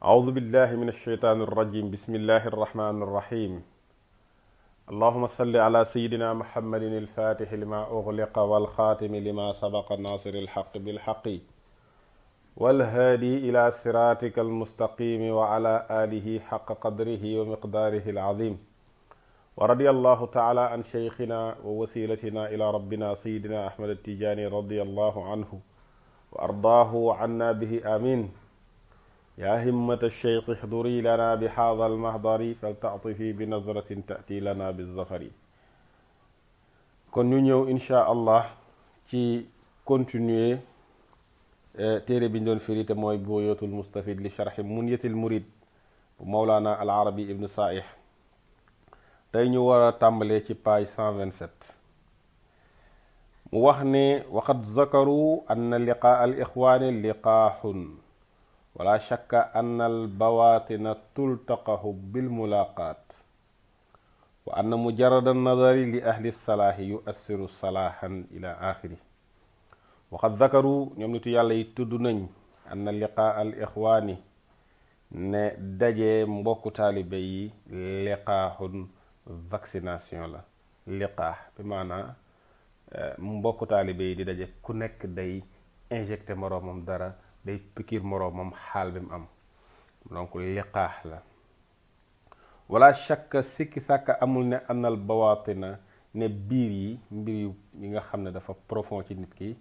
أعوذ بالله من الشيطان الرجيم بسم الله الرحمن الرحيم اللهم صل على سيدنا محمد الفاتح لما أغلق والخاتم لما سبق الناصر الحق بالحق والهادي إلى صراطك المستقيم وعلى آله حق قدره ومقداره العظيم ورضي الله تعالى عن شيخنا ووسيلتنا إلى ربنا سيدنا أحمد التجاني رضي الله عنه وأرضاه عنا به آمين يا همة الشيخ احضري لنا بهذا المحضر فلتعطفي بنظرة تأتي لنا بالظفر kon ñu ñëw insha allah ci continuer téere bi ñu doon firi te mooy bughyatul mustafid li sharhi munyatil murid bu mawlaana al arabi ibn saih tey ñu war a tàmbalee ci page 127 mu wax ne waqad zakaru anna liqaa al ixwaani liqaaxun wala shakka anna al bawaatina tultaqahu bil mulaqaat wa anna mujarrada nadari li ahli salaahi yuassiru salaahan ila axiri waqad zakaru ñoom nitu yàlla yi tudd nañ anna liqaa al ixwaani ne dajee mbokku taalibe yi liqaaxun vaccination la liqaax bi maanaa mbokku taalibe yi di daje ku nekk day injecté moroomam dara day pikiir moroomam xaal bi mu am donc liqaax la wala shakka sikki sàkka amul ne anal bawaatina ne biir yi mbir yu nga xam ne dafa profond ci nit ki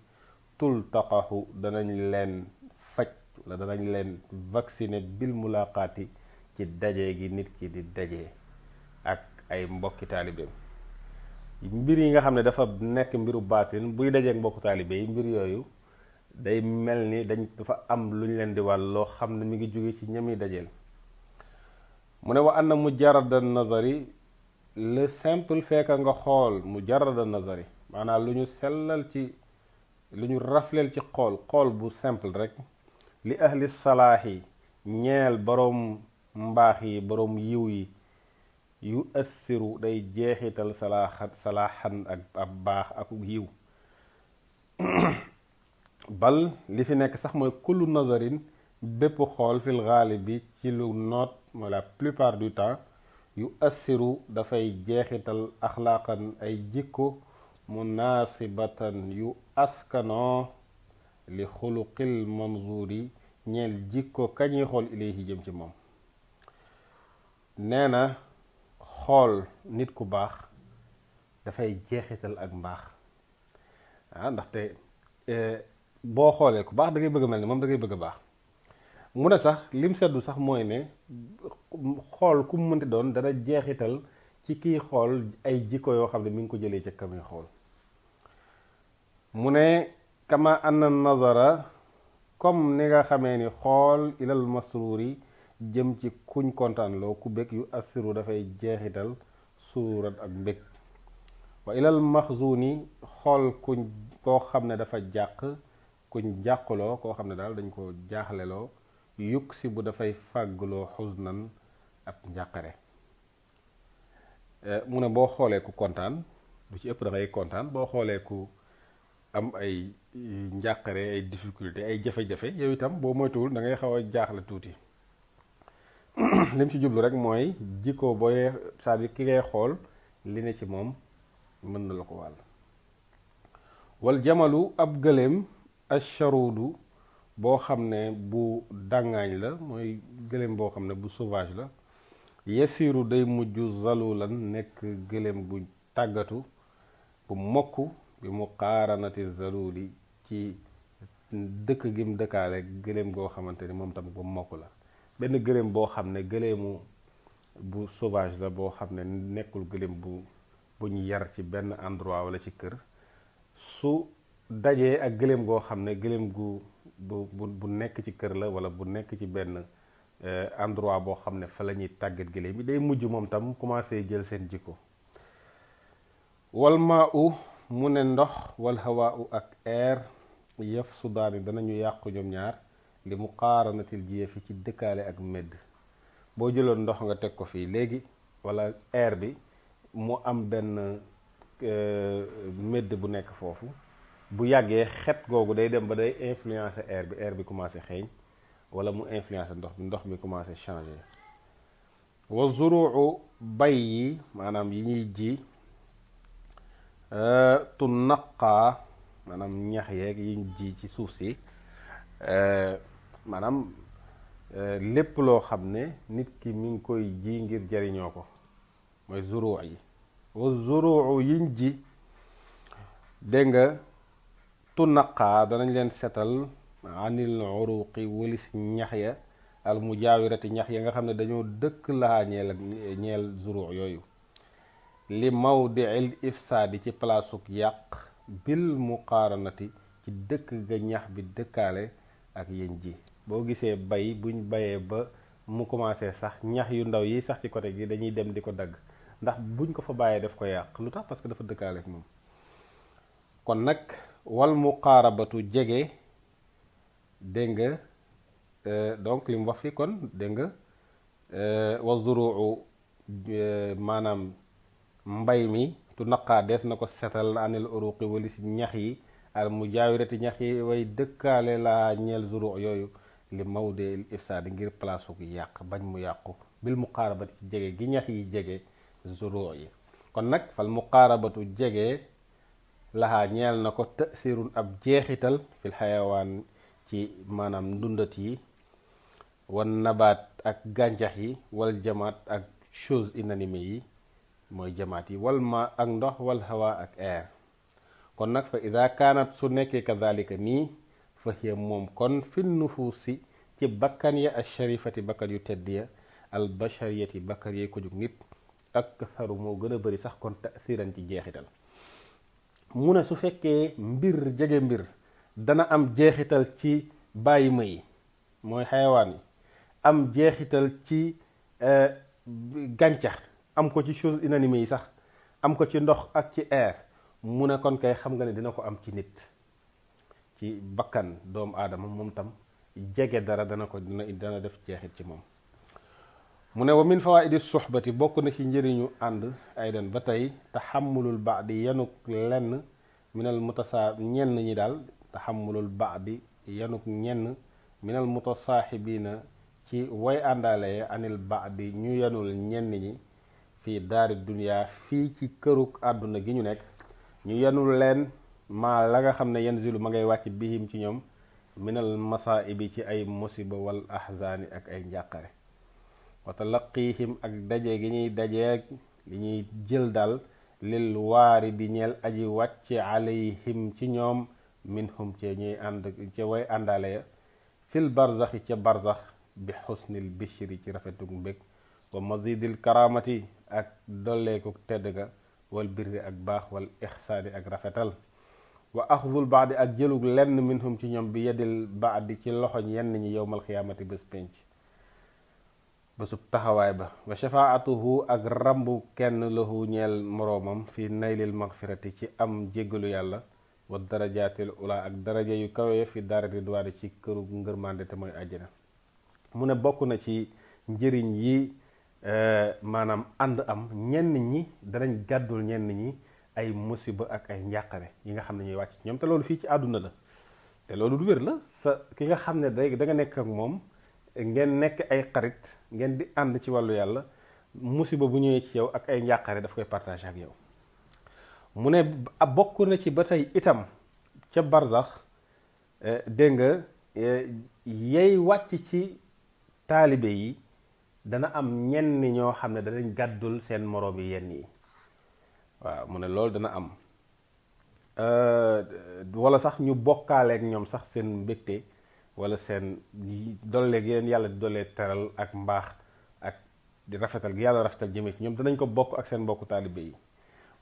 tul taqaxu danañ leen faj la danañ leen vacciner bil mulaqaati ci daje gi nit ki di daje ak ay mbokki taalibeem mbir yi nga xam ne dafa nekk mbiru baatin buy dajeek mbokku taalibe yi mbir yooyu day mel ni dafa am lu ñu leen di wàll loo xam ne mi ngi jóge ci ñami dajeel mu ne wa anna mujarrada nazari le simple fait nga xool mujarrada nazari maanaam lu ñu sellal ci lu ñu rafleel ci xool bu simple rek li ahli salaahi ñeel boroom mbaax yi boroom yiw yi yu assiru day jeexital salaaxan ak ab baax ak yiw bal li fi nekk sax mooy kullu nazarin bépp xool fil xaalib bi ci lu noot mooy la plupart du temps yu assiru dafay jeexital axlaaqan ay jikko munaasibatan yu askanoo li xuluqil manzuri ñeel jikko kañuy xool ilayhi jëm ci moom nee na xool nit ku baax dafay jeexital ak mbaax ndaxte boo xoolee ku baax da ngay bëgg a mel ni moom da ngay bëgg a baax mu ne sax lim seddu sax mooy ne xool ku mu mënti doon dana jeexital ci kiy xool ay jikko yoo xam ne mi ngi ko jëlee ca kamuy xool mu ne kama anna nazara comme ni nga xamee ni xool ilal masruri jëm ci kuñ kontaan loo ku bëgg yu assiru dafay jeexital suurat ak mbëgg wa ilal maxzuni xool kuñ koo xam ne dafa jàq kuñ jàqloo koo xam ne daal dañ ko jaaxleloo yukk si bu dafay fàggloo xusnan ab njàqare mu ne boo xoolee ku kontaan du ci ëpp da ngay kontaan boo xoolee ku am ay njàqare ay difficulté ay jafe-jafe yow itam boo moytuwul da ngay xaw a jaaxle tuuti lim ci jublu rek mooy jikko booy c'est-à-dire ki ngay xool li ne ci moom mën na la ko wàll wal jamalu ab gëléem asharudu boo xam ne bu dàngaañ la mooy gëléem boo xam ne bu sauvage la yasiru day mujj zalulan nekk gëléem bu tàggatu bu mokk bi mu qaaranati zaluli ci dëkk gim dëkkaale gëléem goo xamante ni moom tam bu mokk la benn gëléem boo xam ne gëléemu bu sauvage la boo xam ne nekkul gëléem bu ñu yar ci benn endroit wala ci kër su dajee ak gëléem goo xam ne gëléem gu bu nekk ci kër la wala bu nekk ci benn endroit boo xam ne fa la ñuy tàggat gëléem yi day mujj moom tam commencé jël seen jikko wal maa u mu ne ndox wal hawaa u ak air yëf sudaani danañu yàqu ñoom ñaar li mu qaaranatil jiye fi ci dëkkaale ak medd boo jëloon ndox nga teg ko fii léegi wala air bi mu am benn medd bu nekk foofu bu yàggee xet googu day dem ba day influencer air bi commencé xeeñ wala mu influence ndox mi commencé changer. wa zuruu bay yi maanaam yi ñuy ji tu naqaa maanaam ñax yeeg yi ñu ji ci suuf si maanaam lépp loo xam ne nit ki mi ngi koy ji ngir jariñoo ko mooy zuruu yi. wa zuruu yiñ ji dégg nga tu naqaa danañ leen setal anil uruqi wëlis ñax ya al mujaawirati ñax ya nga xam ne dañoo dëkk laa ñeel zuruu yooyu li mawdiil ifsaadi ci palaasuk yàq bil muqaaranati ci dëkk ga ñax bi dëkkaale ak yéen ji. boo gisee bay buñ bayee ba mu commencé sax ñax yu ndaw yi sax ci côté gi dañuy dem di ko dagg ndax buñ ko fa bàyyee daf ko yàq lu tax parce que dafa dëkkaale ak moom. kon nag wal muqaarabatu jege dégg nga donc li mu wax fi kon dégg nga wa zuruu maanaam mbay mi tu naqaa dees na ko setal anil uruqi wali si ñax yi al mujaawirati ñax yi way dëkkaale laa ñeel zuruu yooyu li mawde ifsaadi ngir place ku yàq bañ mu yàqu bil muqaarabati ci jege gi ñax yi jege zuruu yi. kon nag fal muqaarabatu jege laxaa ñeel na ko tasirun ab jeexital fil xayawaan ci maanaam ndundat yi wan nabaat ak gàncax yi wal jamaat ak choses inanimées yi mooy jamaat yi wal ma ak ndox wal hawa ak air. kon nag fa ida kaanat su nekkee kadhalika nii fa hiya moom kon fi nufuusi ci bakkan ya al sharifati bakkan yu tedd ya al bashariyati bakkan yee ko jug nit ak saru moo gën a bëri sax kon tasiran ci jeexital. mu ne su fekkee mbir jege mbir dana am jeexital ci bàyyi ma yi mooy xayawaan yi am jeexital ci gàncax am ko ci choses inanimées yi sax am ko ci ndox ak ci air mu ne kon kay xam nga ne dina ko am ci nit ci bakkan doomu aadama moom tam jege dara dana def jeexit ci moom. mu ne wa min fawaidi suxbati bokk na ci njëriñu ànd aydan ba tey taxamulul baadi yanuk lenn minal ñenn ñi daal taxamulul baadi yanuk ñenn minal mutasaaxibiina ci way àndaale anil baadi ñu yanul ñenn ñi fii daari duniyaa fii ci këruk àdduna gi ñu nekk ñu yanul leen maa la nga xam ne yanzilu ma ngay wàcc bihim ci ñoom minal masaa'ibi ci ay musiba wal ahzaani ak ay njàqare wa talaqihim ak daje gi ñuy dajeeg li ñuy jël daal lil waari di ñeel aji wàcce alayhim ci ñoom minhum ci ñuy ànd ca way àndaale ya fil barzaxi ca barzax bi xusnil bishri ci rafetuk mbég wa mazidil karamati ak dolleeku tedd ga wal birri ak baax wal ixsaani ak rafetal wa axdul baadi ak jëlug lenn minhum ci ñoom bi yedil baadi ci loxoñ yenn ñi yowmal xiyaamati bés penc bésub taxawaay ba wa shafaatuhu ak rambu kenn lahu ñeel moroomam fi naylil magfirati ci am jéggalu yàlla wa darajaatil ula ak daraja yu kawe fi daari ridwaani ci këru ngërmande te mooy àjjana. mu ne bokk na ci njëriñ yi maanaam ànd am ñenn ñi danañ gàddul ñenn ñi ay musiba ak ay njàqare yi nga xam ne ñuy wàcc ci ñoom te loolu fii ci àdduna la te loolu du wér la sa ki nga xam ne da nga nekk ak moom ngeen nekk ay xarit ngeen di ànd ci wàllu yàlla musiba bu ñëwee ci yow ak ay njàqare daf koy partager ak yow. mu ne bokk na ci ba tey itam ca barzax dégg nga yay wàcc ci taalibe yi dana am ñenn ñoo xam ne danañ gàddul seen moroom yi yenn yi waaw mu ne loolu dana am wala sax ñu bokkaaleek ñoom sax seen mbégte wala seen dolleeg yeneen yàlla di dollee teral ak mbaax ak di rafetal gi yàlla rafetal jëmee ci ñoom danañ ko bokk ak seen mbokku taalibe yi.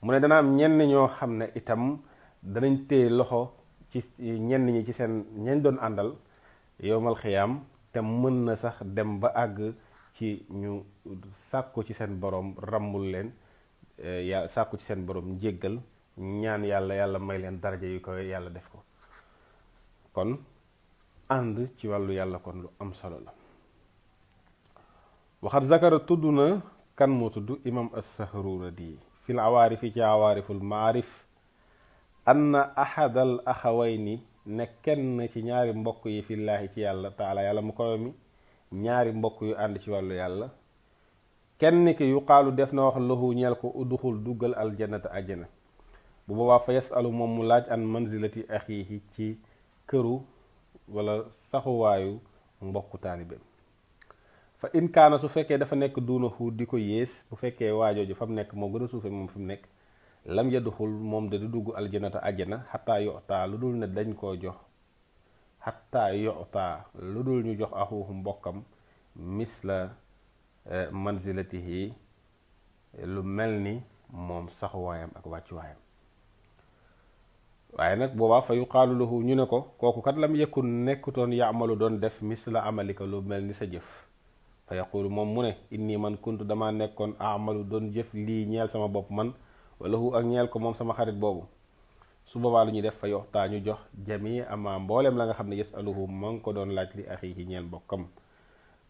mu ne dana am ñenn ñoo xam ne itam danañ téye loxo ci ñenn ñi ci seen ñañ doon àndal yowmal xiyaam te mën na sax dem ba àgg ci ñu sàkku ci seen borom ràmmul leen sàkku ci seen borom njéggal ñaan yàlla may leen daraja yu ko yàlla def ko. kon ànd ci wàllu yàlla kon lu am solo la. waxat zakara tudd na kan moo tudd imam as-Sahruradi fil awaarifi ci awaariful maarif anna ahadal axawayni ne kenn ci ñaari mbokk yi fillaahi ci yàlla taala yàlla mu kawe mi ñaari mbokk yu ànd ci wàllu yàlla kenn ki yuqaalu def na wax lahu ñeel ko udduxul duggal aljannata àjjana bu boobaa fa yasalu moom mu laaj an manzilati axiihi ci këru wala saxuwaayu mbokku taalibeem fa in kaana su fekkee dafa nekk duunahu di ko yées bu fekkee waajooju fa mu nekk moo gën a suufe moom fi mu nekk lam yadduxul moom de du dugg aljanata àjjana xataa yotaa lu dul ne dañ koo jox xataa yotaa lu dul ñu jox axuuhu mbokkam misla manzilatihi lu mel ni moom saxuwaayam ak wàccuwaayam waaye nag boobaa fa yuqaalu lahu ñu ne ko kooku kat lam yëkkun nekkutoon yaamalu doon def misla amalika lu mel ni sa jëf fa yaqulu moom mu ne inni man kuntu dama nekkoon amalu doon jëf lii ñeel sama bopp man wala hu ak ñeel ko moom sama xarit boobu su boobaa lu ñuy def fa yoxtaa ñu jox jami ama mboolem la nga xam ne yasaluhu ma ngi ko doon laaj li axiihi ñeel mbokkam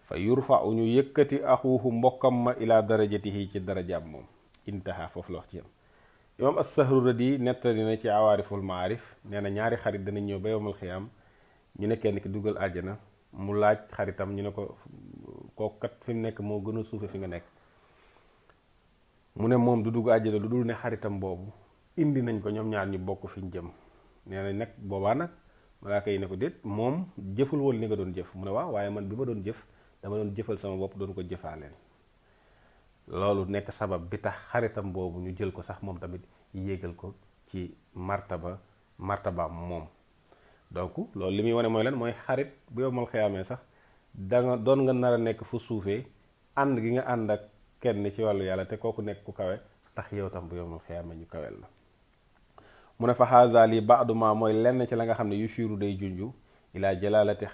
fa yurfa u ñu yëkkati axuuhu mbokkam ma ila darajatihi ci darajaam moom intaha foofu la wax ci yam imam as-Sahrudi nettali na ci awaariful maarif nee na ñaari xarit danañ ñëw ba yowmal xiyaam ñu ne kenn ki dugal àjjana mu laaj xaritam ñu ne ko kooku kat fi mu nekk moo gën a suufe fi nga nekk mu ne moom du dugg àjjana lu dul ne xaritam boobu indi nañ ko ñoom ñaar ñu bokk fi ñu jëm nee na nag boobaa nag malaaka yi ne ko déet moom jëful woon li nga doon jëf mu ne waaw waaye man bi ma doon jëf dama doon jëfal sama bopp doon ko jëfaaleen loolu nekk sabab bi tax xaritam boobu ñu jël ko sax moom tamit yéegal ko ci martabaam moom donc loolu li muy wane mooy lan mooy xarit bu yow mal xiyaamee sax danga doon nga nar a nekk fu suufee ànd gi nga ànd ak kenn ci wàllu yàlla te kooku nekk ku kawe tax yow tam bu yow mal xiyaamee ñu kawel la mu ne fa haza li baaduma mooy lenn ci la nga xam ne yushiru day junju ila jalalati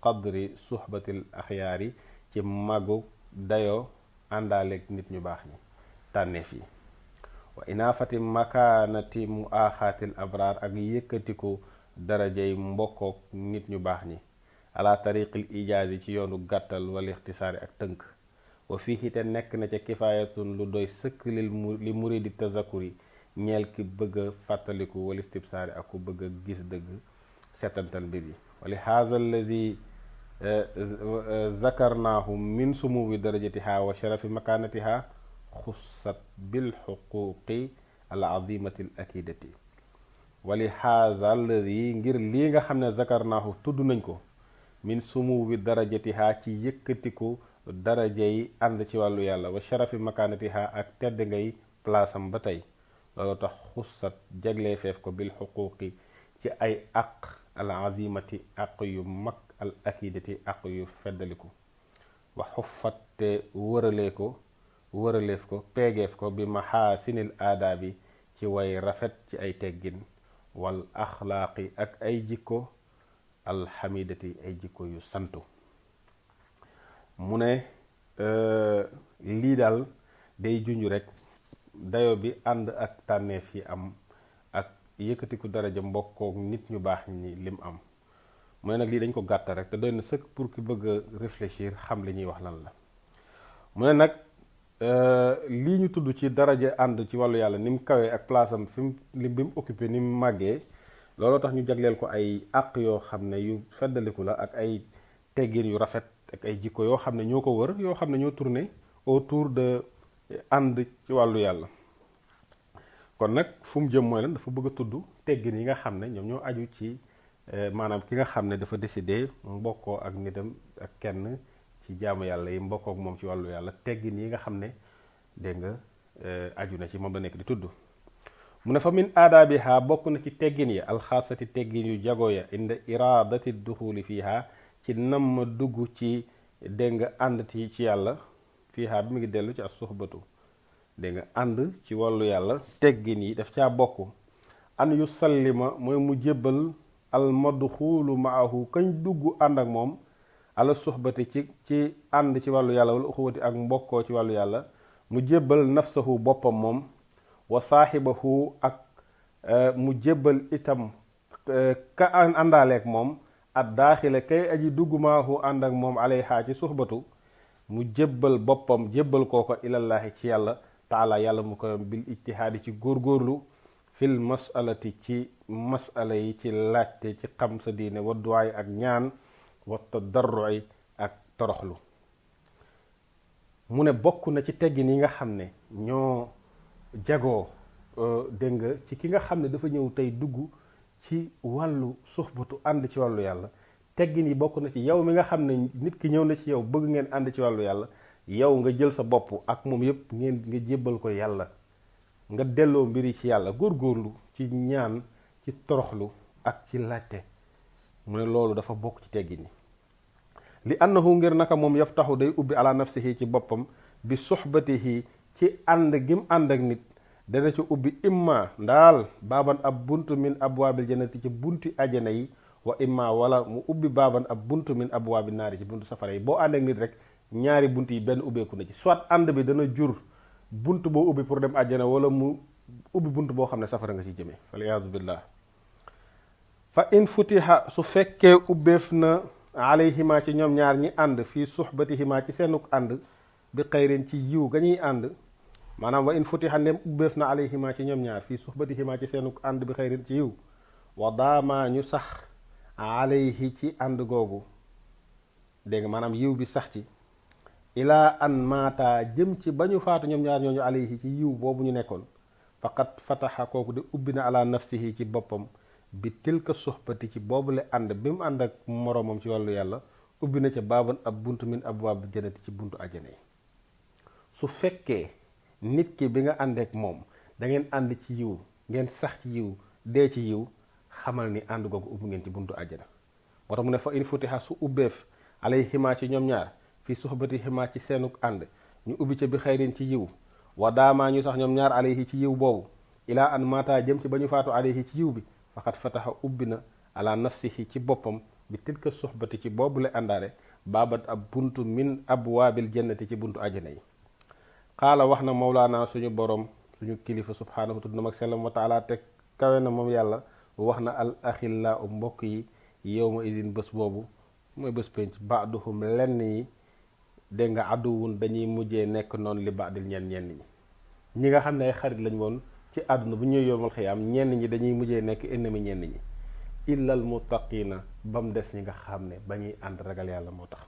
qadri suhbatil axyaari ci màggu dayoo àndaaleeg nit ñu baax ñi tànneef yi wa inaafati makaanati mu aaxaatil abraar ak yëkkatiku darajay mbokkook nit ñu baax ñi ala tariqil ijaazi ci yoonu gàttal wala ixtisaari ak tënk wa fii te nekk na ca kifaayatun lu doy sëkk li muridi tazakuri ñeel ki bëgg a fàttaliku wala istibsaari ak ku bëgg a gis dëgg setantal mbir yi wali haza allazi zakarnaahu min sumuwi darajatiha wa sharafi makaanatiha xussat bil xuquqi al azimati al akidati wali haza allazi ngir lii nga xam ne zakarnaahu tudd nañ ko min sumuwi darajatiha ci yëkkatiku daraja yi ànd ci wàllu yàlla wa sharafi makaanatiha ak tedd ngay palaasam ba tey loolu tax xussat jaglee feef ko bil xuquqi ci ay aq al azimati aq yu mag al akidati aq yu feddaliku wa xuffat te wëraleef ko peegeef ko bi maxaasinil aadaabi ci way rafet ci ay teggin wal axlaaqi ak ay jikko alxamidati ay jikko yu santu mu ne lii daal day junj rek dayo bi ànd ak tànneef yi am ak yëkkatiku daraja mbokkook nit ñu baax ñi lim am mu ne nag lii dañ ko gàttal rek te doy na sëkk pour ki bëgg a réfléchir xam li ñuy wax lan la mu ne nag lii ñu tudd ci daraja ànd ci wàllu yàlla ni mu kawee ak place am fi mu bi mu occupé ni mu màggee looloo tax ñu jagleel ko ay àq yoo xam ne yu feddaliku la ak ay teggin yu rafet ak ay jikko yoo xam ne ñoo ko wër yoo xam ne ñoo tourné autour de ànd ci wàllu yàlla kon nag fu mu jëm mooy lan dafa bëgg a tudd teggin yi nga xam ne ñoom ñoo aju ci maanaam ki nga xam ne dafa décidé mbokkoo ak nitam ak kenn ci jaamu yàlla yi mbokkoo ak moom ci wàllu yàlla teggin yi nga xam ne dégg nga aju na ci moom la nekk di tudd mu ne fa min aadaabiha bokk na ci teggin yi alxaasati teggin yu jago ya inda iradati duxuli fiiha ci nam dugg ci dégg nga ànd ci yàlla fiiha bi mu ngi dellu ci as suxbatu dégg nga ànd ci wàllu yàlla teggin yi daf caa bokk an yu sallima mooy mu jébbal al madxuulu maahu kañ dugg ànd ak moom ala suxbati ci ànd ci wàllu yàlla wala uxuwati ak mbokkoo ci wàllu yàlla mu jébbal nafsahu boppam moom wa saaxibahu ak mu jébbal itam ka àndaaleek moom at daaxile kay aji dugg maahu ànd ak moom alayha ci suxbatu mu jébbal boppam jébbal kooko ilallaahi ci yàlla taala yàlla mu ko bil ijtihaadi ci góorgóorlu fil masalati ci masala yi, ci laajte, ci xam sa diine, wa duwaay ak ñaan, wa tadarrui ak toroxlu. mu ne bokk na ci teggin yi nga xam ne ñoo jagoo dégg nga ci ki nga xam ne dafa ñëw tey dugg ci wàllu suxbatu ànd ci wàllu yàlla. teggin yi bokk na ci yow mi nga xam ne nit ki ñëw na ci yow bëgg ngeen ànd ci wàllu yàlla, yow nga jël sa bopp ak moom yépp ngeen nga jébbal ko yàlla, nga delloo mbiri ci yàlla, góorgóorlu ci ñaan, ci toroxlu ak ci laajte. mu ne loolu dafa bokk ci teggin yi. li annahu ngir naka moom yaftaxu day ubbi ala nafsihi ci boppam bi suxbatihi ci ànd gim ànd ak nit, dana ci ubbi imma ndaal baaban ab buntu min abwaabil jannati ci bunti ajana yi, wa imma wala mu ubbi baaban ab buntu min abwaabi naari ci buntu safara yi. boo ànd ak nit rek ñaari bunt yi benn ubbeeku na ci, soit ànd bi dana jur bunt boo ubbi pour dem àjjana, wala mu ubbi bunt boo xam ne safara nga ci jëmee, wal iyaadu billah. fa in futiha su fekkee ubbeef na alayhima ci ñoom ñaar ñi ànd fii suxbatihima ci seenuk ànd, bi xayrin ci yiw ga ñuy ànd. maanaam wa in futiha ndem ubbeef na alayhima ci ñoom ñaar fii suxbatihima ci seenuk ànd, bi xayrin ci yiw, wa daama ñu sax alayhi ci ànd googu, dégg nga maanaam yiw bi sax ci, ilaa an maata jëm ci ba ñu faatu ñoom ñaar ñooñu alayhi ci yiw boobu ñu nekkoon, faqat fataxa kooku de ubbi na ala nafsihi ci boppam bi tilka suxbati ci boobule ànd bi mu ànd ak moroomam ci wàllu yàlla, ubbi na ca baaban ab buntu min abwaab jannati ci buntu àjjana yi. su fekkee nit ki bi nga àndeek moom da ngeen ànd ci yiw, ngeen sax ci yiw, dee ci yiw, xamal ni ànd googu ubbi ngeen ci buntu àjjana. moo tax mu ne fa in futiha su ubbeef alayhima ci ñoom ñaar fii suxbatihima ci seenuk ànd, ñu ubbi ca bi xayrin ci yiw, wa daamaa ñu sax ñoom ñaar alayhi ci yiw boobu, ilaa an maata jëm ci ba ñu faatu alayhi ci yiw bi, faqat fataxa ubbi na ala nafsihi ci boppam bi tilka suxbati ci boobu la àndaale baabat ab buntu min abwaabil jannati ci buntu àjjana yi. xaala wax na mawlaana suñu borom, suñu kilifa subhaanahu tudd na mag sellam wa taala te kawe na moom yàlla, wax na al axillaa u mbokk yi yawma izin bés boobu mooy bés penc, baaduhum lenn yi dégg nga àdduwun dañuy mujjee nekk noonu li baadil ñenn ñi nga xam ne ay xarit lañ woon ci àdduna bu ñuy yowmal xiyaam, ñenn ñi dañuy mujjee nekk ennemi ñenn ñi, illal muttaqiina ba mu des ñi nga xam ne ba ñuy ànd ragal yàlla moo tax.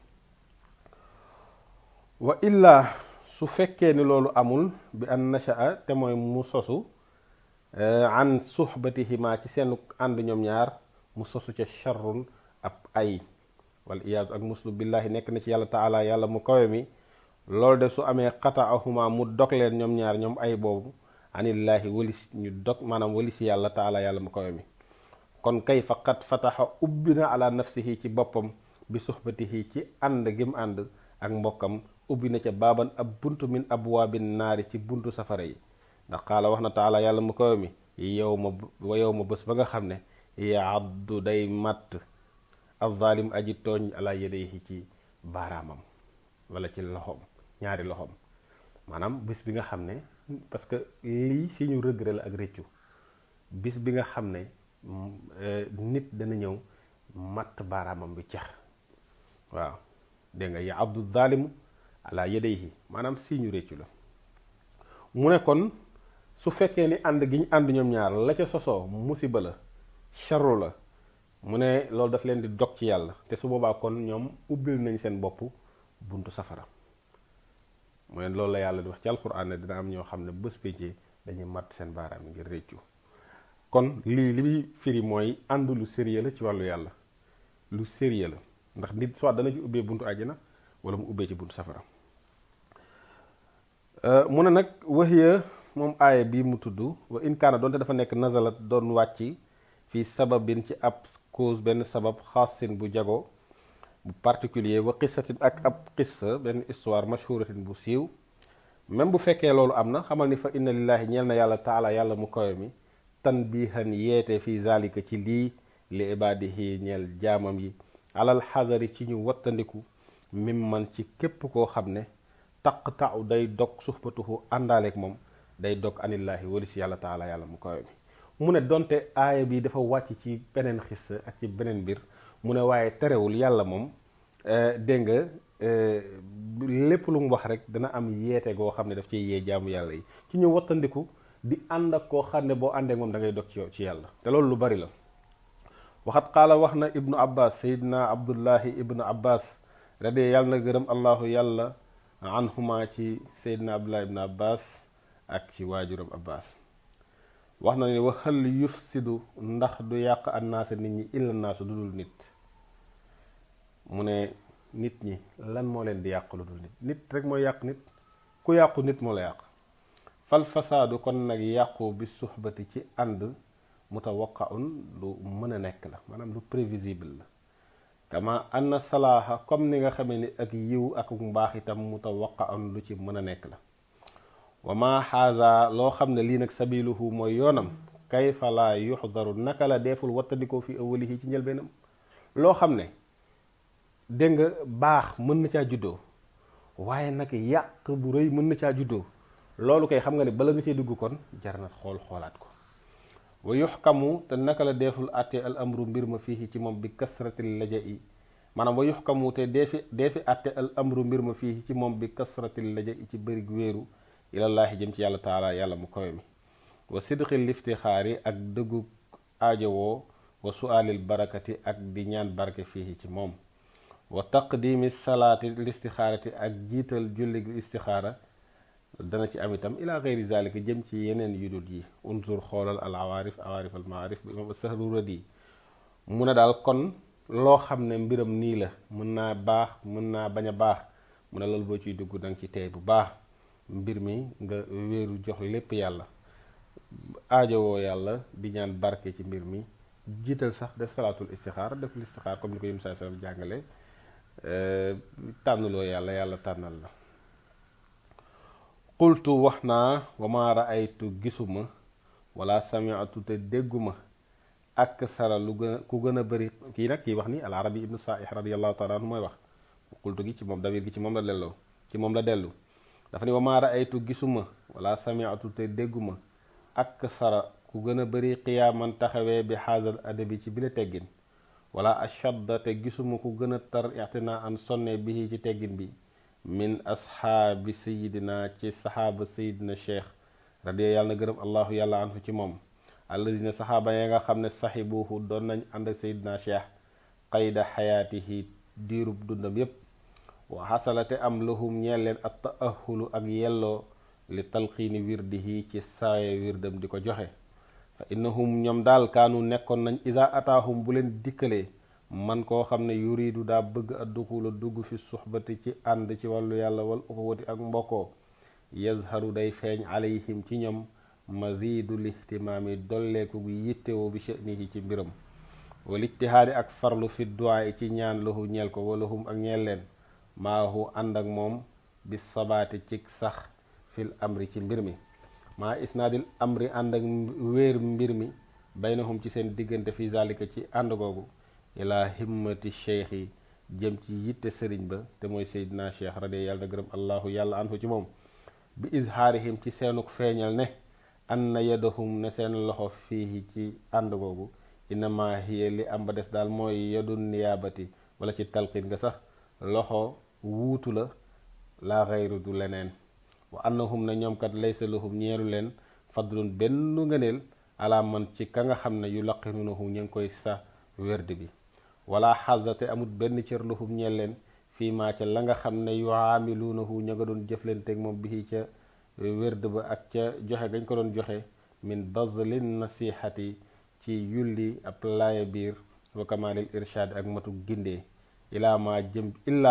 wa illaa su fekkee ni loolu amul, bi an nashaa te mooy mu sosu an suxbatihima ci seen ànd ñoom ñaar, mu sosu ca charrun ab ay, wal iyaazu ak muslu billaahi nekk na ci yàlla taala yàlla mu kawe mi. loolu de su amee xataahuma mu dog leen ñoom ñaar ñoom ay boobu, anillaahi walis ñu dog maanaam walisi yàlla taala yàlla mu kawe mi. kon kay faqat fataxa ubbi na ala nafsihi ci boppam bi suxbatihi ci ànd gim ànd ak mbokkam, ubbi na ca baaban ab buntu min abwaabin naari ci buntu safara yi. ndax xaala wax na taala yàlla mu kawe mi, yow ma bés ba nga xam ne yaaddu day matt azzalim aji tooñ ala yadayhi ci baaraamam wala ci loxoom, ñaari loxoom. maanaam bis bi nga xam ne, parce que lii si ñu regret la ak réccu, bis bi nga xam ne nit dana ñëw matt baaraamam bi cax. waaw dégg nga ya abdu zalimu ala yadayhi, maanaam si ñu réccu la. mu ne kon su fekkee ni ànd gi ñu ànd ñoom ñaar la ca sosoo musiba la, charru la, mu ne loolu daf leen di dog ci yàlla, te su boobaa kon ñoom ubbil nañ seen bopp buntu safara. mu ne loolu la yàlla di wax ci alquran ne dina am ñoo xam ne bés péncee dañuy matt seen baaraam ngir réccu. kon lii li muy firi mooy ànd lu sérieux la ci wàllu yàlla, lu sérieux la, ndax nit soit dana ci ubbee buntu àjjana wala mu ubbee ci buntu safara. mu ne nag waxiya moom aaya bii mu tudd, wa in kaana doonte dafa nekk nazalat doon wàcc fii sababin ci ab cause, benn sabab xaasin bu jago bu particulier, wa qissatin ak ab qissa benn histoire mashhuratin bu siiw. même bu fekkee loolu am na, xamal ni fa inna lillahi ñeel na yàlla taala yàlla mu kawe mi, tanbihan yeete fii zalika ci lii, li ibaadihi ñeel jaamam yi, alal xasari ci ñu wattandiku, mimman ci képp koo xam ne taqta'u day dog suxbatuhu àndaaleek moom, day dog anillaahi wali si yàlla taala yàlla mu kawe mi. mu ne donte aaya bi dafa wàcc ci beneen xissa ak ci beneen mbir, mu ne waaye terewul yàlla moom dégg nga lépp lu mu wax rek dana am yeete goo xam ne daf ciy yee jaamu yàlla yi ci ñu wattandiku di ànd ak koo xam ne boo àndee moom da ngay dog ci yàlla, te loolu lu bari la. waxat qaala wax na ibnu abbas, sayidna abdullahi ibnu abbas radee yàlla na gërëm allahu yàlla anhuma ci sayidna abdullahi ibnu abbas ak ci waajuram abbas. wax na ne waxal yufsidu ndax du yàq annaasa nit ñi illa naasu lu dul nit. mu ne nit ñi lan moo leen di yàq lu dul nit? nit rek mooy yàq nit. ku yàqu nit moo la yàq. fal fasaadu kon nag yàqu bi suxbati ci ànd mutawaqaun lu mën a nekk la, maanaam lu prévisible la. kama anna salaaha comme ni nga xamee ni ak yiw ak mbaax itam mutawaqaun lu ci mën a nekk la. wa ma xaaza loo xam ne lii nag sabiluhu mooy yoonam kayfa laa yuxdaru naka la deeful wattandikoo fi awwalihi ci njëlbeenam. loo xam ne dégg nga baax mën na caa juddoo waaye nag yàq bu rëy mën na caa juddoo, loolu kay xam nga ne bala nga cee dugg kon jar na xoolaat ko. wa yuxkamu te naka la deeful àtte al amru mbir ma fii ci moom bi kasratil laja'i, maanaam wa yuxkamu te deefi àtte al amru mbir ma fii ci moom bi kasratil laja'i ci bërig wéeru ilallaahi jëm ci yàlla taala yàlla mu kawe mi. wa sidqil liftixaari ak dëggu aajowoo, wa suaalil barakati ak di ñaan barke fii ci moom. wa taqdimi salaati listixaarati ak jiital julli istixaara dana ci am itam ila geyri zalika jëm ci yeneen yudul yi. unzur xoolal al awaarif al maarif bu imam Sahruradi. mu ne daal kon loo xam ne mbiram nii la, mën naa baax mën naa bañ a baax, mu ne loolu boo ciy dugg danga ci tey bu baax. mbir mi nga wéeru jox lépp yàlla, aajowoo yàlla di ñaan barke ci mbir mi, jiital sax def salaatul istixaara, def listixaar comme ni ko yim saa sallam jàngale, tànnuloo yàlla tànnal la. qultu wax naa wa ma raaytu gisuma wala samiatu te dégguma ak sara lu gën a ku gën a bëri. kii nag kii wax ni al arabi ibnu saaih radiallahu taala anhu mooy wax. qultu gi ci moom damir gi ci moom la delloo, ci moom la dellu. dafa ne wa ma raaytu gisuma wala samiatu te dégguma ak sara ku gën a bëri qiyaaman taxawee bi xaasal adabi ci bile teggin, wala ashadda te gisuma ku gën a tar ixtinaa an sonne bi ci teggin bi min ashaabi sayidina ci saxaaba sayidina cheikh radiya yàlla na gërëm allahu yàlla anhu ci moom. allazina saxaaba ya nga xam ne saxibuhu doon nañ ànd ak sayidina cheikh qayda xayaatihi diirub dundam yépp. wa xasalate am lahum ñeel leen at taahulu ak yelloo li talqiini wirdihi ci saaye wirdam di ko joxe. fa innahum ñoom daal kaanu nekkoon nañ isa ataahum bu leen dikkalee man koo xam ne yuridu daa bëgg a duxula dugg fi suxbati ci ànd ci wàllu yàlla wal uxuwati ak mbokkoo, yazharu day feeñ alayhim ci ñoom mazidu lihtimaami dolleeku gu yittewoo bi sha'nihi ci mbiram, wal ijtihaadi ak farlu fi duwaa ci ñaan lahu ñeel ko walahum ak ñeel leen maahu ànd ak moom bi sabaati ci sax fil amri ci mbir mi, maa isnaadil amri ànd ak wéer mbir mi baynahum ci seen diggante fi zalika ci ànd googu ila himmati cheikh yi jëm ci yitte sëriñ ba te mooy seydina cheikh radi yàlla na gërëm allahu yàlla anhu ci moom. bi izhaarihim ci seenuk feeñal ne anna yadahum ne seen loxo fii ci ànd googu innama hiya li am ba des daal mooy yadun niyaabati wala ci talqin nga sax loxo wuutu la laa xayru du leneen. wa annahum ne ñoom kat laysa lahum ñeelu leen fadlun benn ngëneel ala man ci ka nga xam ne yu laqinunahu ñu ngi koy sa werd bi, wala xazate amut benn cër lahum ñeel leen fii maa ca la nga xam ne yuamiluunahu ña nga doon jëflanteeg moom bi ca werd ba ak ca joxe gañ ko doon joxe min bazlin nasihati ci yulli ab laaya biir wa kamalil irshad ak matu gindee illaa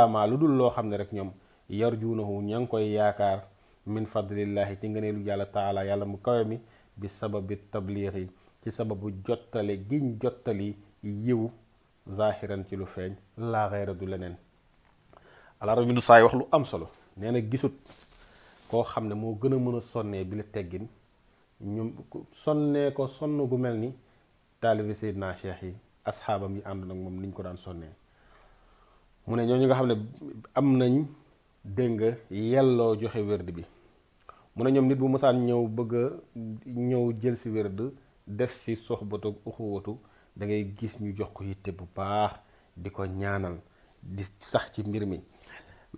maa lu dul loo xam ne rek ñoom yarjuunahu ña ngi koy yaakaar min fadlillahi ci ngëneelu yàlla taala yàlla mu kawe mi bi sababi tabliixi ci sababu jottale giñ jottali yiw zahiran ci lu feeñ laa xeyra du leneen. Al-Arabi ibnu Saay wax lu am solo, nee na gisut koo xam ne moo gën a mën a sonnee bi la teggin ñu sonnee ko sonn gu mel ni taalibi Seydina Cheikh yi asxaabam yi ànd nag moom niñ ko daan sonnee. mu ne ñooñu nga xam ne am nañ dégg nga yelloo joxe wérd bi, mu ne ñoom nit bu mësaan ñëw bëgg a ñëw jël si wérd def si soxbatu uxuwatu da ngay gis ñu jox ko yitte bu baax di ko ñaanal di sax ci mbir mi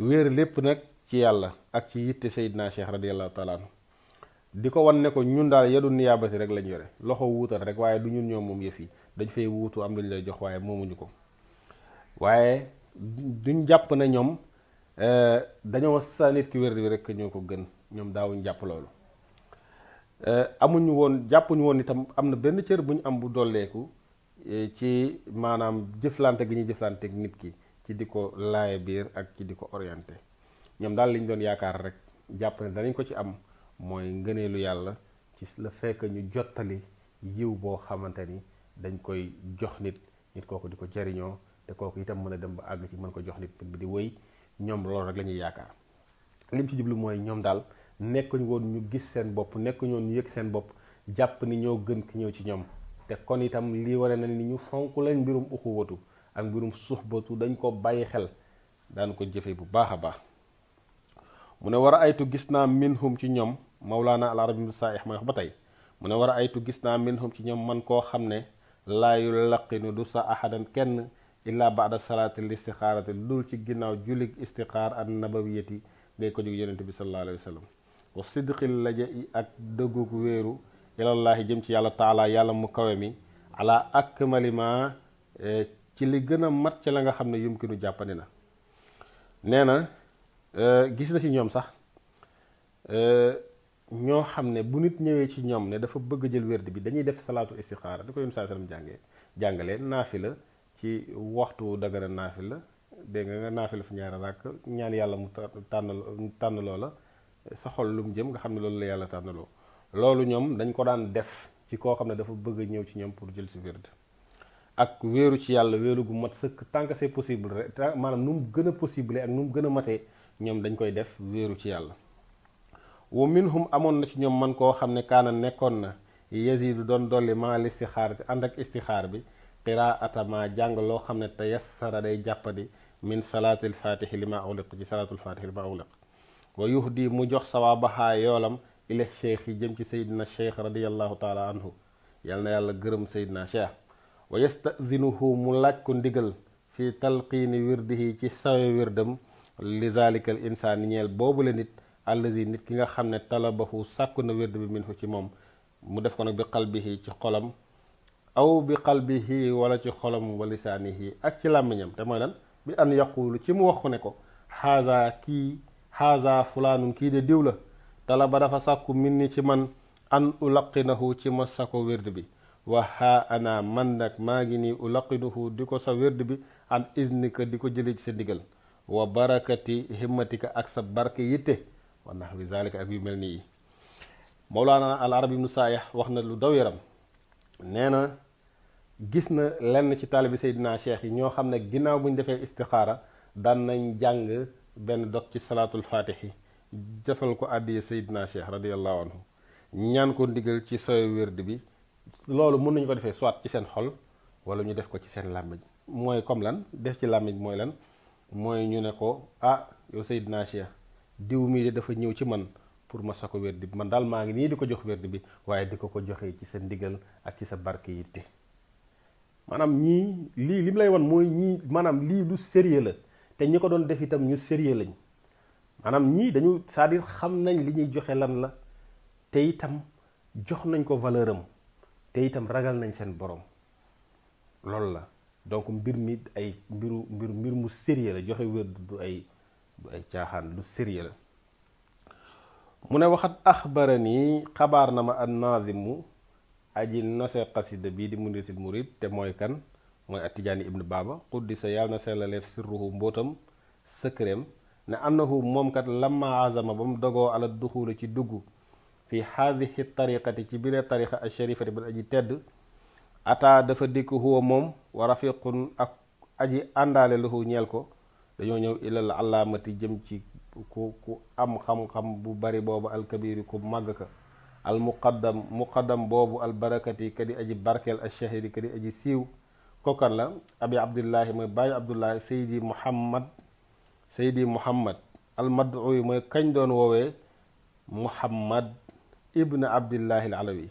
wéer lépp nag ci yàlla ak ci yitte Seydina Cheikh radiyallahu taala anhu. di ko wan ne ko ñun daal yadu niyaabati rek lañ yore, loxo wuutal rek, waaye du ñun ñoom moom yëf yi, dañ fay wuutu am luñ lay jox waaye moomuñu ko. waaye duñ jàpp ne ñoom dañoo sa nit ki wér bi rek ñoo ko gën, ñoom daawuñ jàpp loolu. amuñu woon jàppuñu woon itam am na benn cër bu ñu am bu dolleeku ci maanaam jëflante gi ñuy jëflante ak nit ki ci di ko laaye biir ak ci di ko orienté. ñoom daal liñ doon yaakaar rek jàpp ne danañ ko ci am mooy ngëneelu yàlla ci la fekk ñu jottali yiw boo xamante ni dañ koy jox nit kooku di ko jariñoo, te kooku itam mën a dem ba àgg ci mën ko jox nit bi di wéy. ñoom loolu rek la ñuy yaakaar. lim ci jublu mooy ñoom daal nekkuñu woon ñu gis seen bopp, nekkuñu woon ñu yëg seen bopp jàpp ni ñoo gën ki ñëw ci ñoom. te kon itam lii waree na ni ñu fonk lañ mbirum uxuwatu ak mbirum suxbatu, dañ ko bàyyi xel, daan ko jëfe bu baax a baax. mu ne war a aytu gis naa minhum ci ñoom, Mawlaana al Arabi ibn Saih mooy wax ba tey, mu ne war a aytu gis naa minhum ci ñoom man koo xam ne laa yulaqinu du sa ahadan kenn illaa baada salaatil istixaarati dul ci ginnaaw jullig istixaar an nabawiyati ngay ko jóg yonente bi sallallahu alayhi wa sallam, wa sidqil laja i ak dëggug wéeru ilallaahi jëm ci yàlla taala yàlla mu kawe mi, ala akmali ma ci li gën a mat ci la nga xam ne yumkinu jàppandi na. nee na gis na ci ñoom sax ñoo xam ne bu nit ñëwee ci ñoom ne dafa bëgg jël wérd bi dañuy def salaatu istixaara di ko yonent saa sallam jàngalee naafila ci waxtu dagana naafila, dégg nga naafila fi ñaari rakk ñaan yàlla mu tànn loola sa xol lu mu jëm nga xam ne loolu la yàlla tànnaloo. loolu ñoom dañ ko daan def ci koo xam ne dafa bëgg a ñëw ci ñoom pour jël si wérd, ak wéeru ci yàlla wéeru gu mat sëkk tant que c'est possible rek, maanaam nu mu gën a possible ak nu mu gën a matee ñoom dañ koy def wéeru ci yàlla. wa minhum amoon na ci ñoom man koo xam ne kaana nekkoon na yazidu doon dolli maa listixaar ànd ak istixaar bi qiraata ma jàng loo xam ne tayassara day jàppadi min salaatil fatixi li ma uliq ci salaatul fatixi li ma uliq, wa yuhdi mu jox sawaabahaa yoolam ila cheikh yi jëm ci saydina cheikh radiallahu taala anhu, yal na yàlla gërëm saydina cheikh. wa yastadinuhu mu laaj ko ndigal fi talqiini wirdihi ci sawe wirdam li zalika al insaani ñeel boobu la nit allazi nit ki nga xam ne talabahu sàkku na wird bi minhu ci moom, mu def ko nag bi qalbihi ci xolam, aw bi qalbihi wala ci xolam wa lisaanihi ak ci làmmiñam, te mooy lan bi an yaqulu ci mu wax ko ne ko xaaza fulaanun kii de diw la, talaba dafa sàkku min ni ci man an ulaqinahu ci ma sa ko wird bi, wa haa ana man nag maa ngi nii ulaqinuhu di ko sa wird bi an iznika di ko jëlee ci sa ndigal, wa barakati himmatika ak sa barke yitte wa nahwi zalika ak yu mel nii. Mawlaana al Arabi ibnu Saih wax na lu daw yaram, nee na gis na lenn ci taalibi Seydina Cheikh yi ñoo xam ne ginnaaw bu ñu defee istixaara daan nañ jàng benn dog ci salaatul fatixi defal ko àddiya Seydina Cheikh radiallahu anhu, ñaan ko ndigal ci sawe wérd bi. loolu mën nañu ko defee soit ci seen xol wala ñu def ko ci seen làmmiñ. mooy comme lan def ci làmmiñ mooy lan, mooy ñu ne ko yow Seydina Cheikh diw mii de dafa ñëw ci man pour ma sa ko wérd bi, man daal maa ngi nii di ko jox wérd bi, waaye di ko joxee ci sa ndigal ak ci sa barke yitte. maanaam ñii lii li mu lay wan mooy ñii maanaam lii lu sérieux la, te ñi ko doon def itam ñu sérieux lañ. maanaam ñii dañu c'est-à-dire xam nañ li ñuy joxe lan la, te itam jox nañ ko valeur am, te itam ragal nañ seen borom. loolu la donc mbir mi ay mbir mu sérieux la, joxe wérd du ay caaxaan, lu sérieux la. mu ne waxat axbarani xabaar na ma an naadimu aji nose xasida bii di Muniyatul Murid, te mooy kan, mooy Atijaani ibnu Baaba quddisa yàlla na sellaleef sirruhu mbootam sëkkëreem, ne annahu moom kat lamma azama ba mu dogoo ala duxuula ci dugg fi haadihi tariqati ci bile tariqa al sharifati ba aji tedd, ata dafa dikk huwa moom wa rafiqun ak aji àndaale lahu ñeel ko, dañoo ñëw ilal alaamati jëm ci ku am xam-xam bu bari boobu alkabiri ku màgg ka, al muqaddam boobu al barakati ka di aji barkeel al shahiri ka di aji siiw. kokkan la abi abdullahi mooy bàyyi abdullahi saydi muhammad al mad'uy mooy kañ doon woowee muhammad ibn abdillahi al alawi,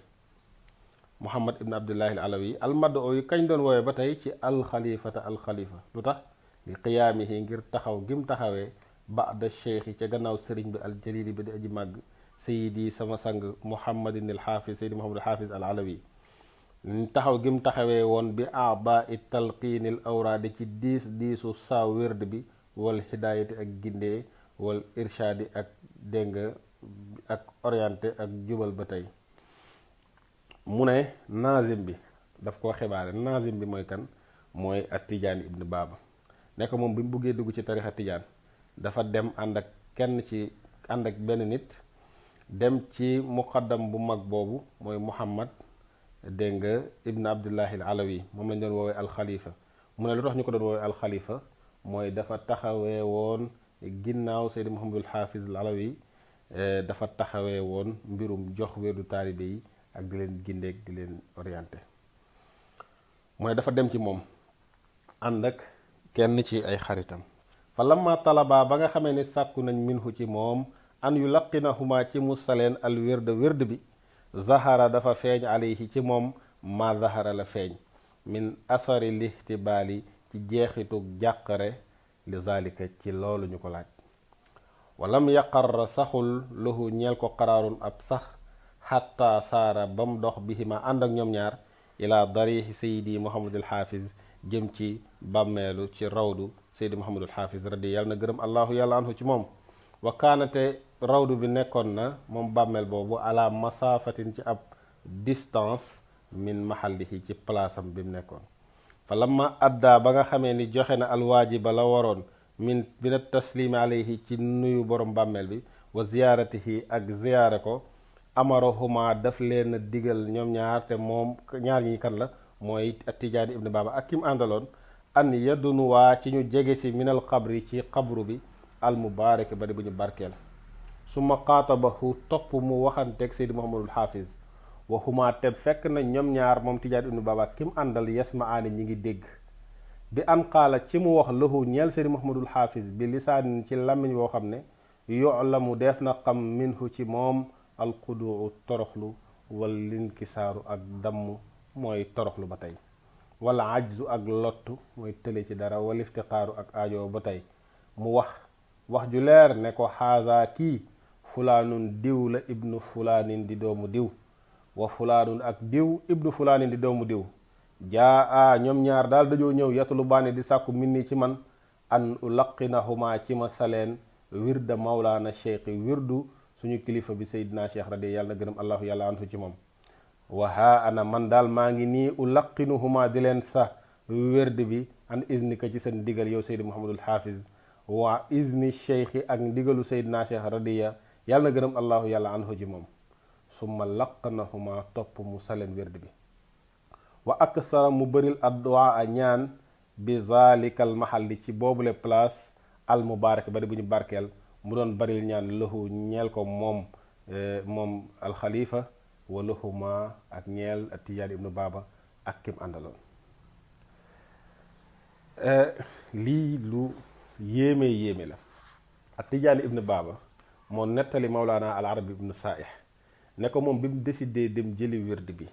muhammad ibn abdillahi al alawi al mad'uy kañ doon woowee ba tey ci al xalifata al xalifa. lu tax li qiyaamihi ngir taxaw gim taxawee ba'da cheikh yi ca gannaaw sëriñ bi al jalili bi di aji màgg sayidi sama sang muhammadin al xaafis sayidi muhammad al xaafis al alawi taxaw gi mu taxawee woon bi aba i talqiinil awraadi ci diisu saa wérd bi wal hidaayati ak gindee wal irshaadi ak dégg ak orienté ak jubal ba tey. mu ne nazim bi daf koo xibaare. nazim bi mooy kan? mooy at tijaani ibn baaba. nekk moom bi mu buggee dugg ci tarixa tijaan dafa dem ànd ak benn nit dem ci muqaddam bu mag boobu mooy muhammad dégg nga ibn abdullahi al alawi, moom lañ doon woowee alxalifa. mu ne lu tax ñu ko doon woowee alxalifa mooy dafa taxawee woon ginnaaw seydi muhammadul xaafis al alawi, dafa taxawee woon mbirum jox wérdu taalibe yi ak di leen gindeeg di leen orienté. mu ne dafa dem ci moom ànd ak kenn ci ay xaritam. fa lamma talaba ba nga xamee ne sàkku nañ minhu ci moom an yu laqinahuma ci musaleen al wérd bi, zahara dafa feeñ alayhi ci moom ma zahara la feeñ min asari lihtibaali ci jeexitu jàqare li zalika ci loolu ñu ko laaj. walam yaqarra saxul lahu ñeel ko qaraarun ab sax xatta saara ba mu dox bihima ànd ak ñoom ñaar ila darixi sayidi muhammadul xaafis jëm ci bàmmeelu ci rawdu sayidi muhammadul xaafis radi yàlla na gërëm allahu yàlla anhu ci moom. wa kaanate rawdu bi nekkoon na moom bàmmeel boobu ala masaafatin ci ab distance min mahallihi ci palaasam bi mu nekkoon. fa lamma adda ba nga xamee ni joxe na alwaajiba la waroon min taslimi alayhi ci nuyu borom bàmmeel bi wa ziyaaratihi ak ziyaare ko, amarahuma daf leen digal ñoom ñaar, te moom ñaar ñi kan la mooy Tijaani ibn Baaba ak kim àndaloon, an yadunuwaa ci ñu jege si minal xabri ci xabru bi al mubaarak bari bu ñu barkeel. summa qaatabahu topp mu waxanteeg Seydi Muhammadul Xaafis waxuma te fekk na ñoom ñaar moom Tijaani ibn Baaba ak kim àndal yasmaani ñi ngi dégg. bi an qaala ci mu wax lahu ñeel Seydi Muhammadul Xaafis bi lisaanin ci làmmiñ woo xam ne yu'lamu def na xam minhu ci moom alxuduu toroxlu wal linkisaaru ak damm mooy toroxlu ba tey, wala ajzu ak lottu mooy tële ci dara, wal iftiqaaru ak aajo ba tey. mu wax ju leer ne ko xaaza kii fulaanun diw la ibnu fulaanin di doomu diw, wa fulaanun ak diw ibnu fulaanin di doomu diw. jaa ñoom ñaar daal dañoo ñëw yatulu baane di sàkku min ni ci man an ulaqinahuma ci ma saleen wirda mawlaana cheikh wirdu suñu kilifa bi Seydina Cheikh radi yàlla na gërëm allahu yàlla anhu ci moom. wa haa ana man daal maa ngi nii ulaqinuhuma di leen sa wérd bi an iznika ci seen digal yow Seydi Muhammadul Xaafis, wa izni cheikhi ak ndigalu Seydina Cheikh radiya yàlla na gërëm allahu yàlla anhu ci moom. summa laqanahuma topp mu saleen wérd bi. wa aksara mu bëril adduwaa a ñaan bi zalikal mahalli ci boobule place al mubarak bari bu ñu barkeel, mu doon baril ñaan lahu ñeel ko moom alxalifa wa lahuma ak ñeel Tijaani ibnu Baaba ak kim àndaloon. lii lu yéeme la. ak Tijaani ibnu Baaba moo nettali Mawlaana al Arabi ibnu Saaih ne ko moom bi mu décidé dem jëli wird bi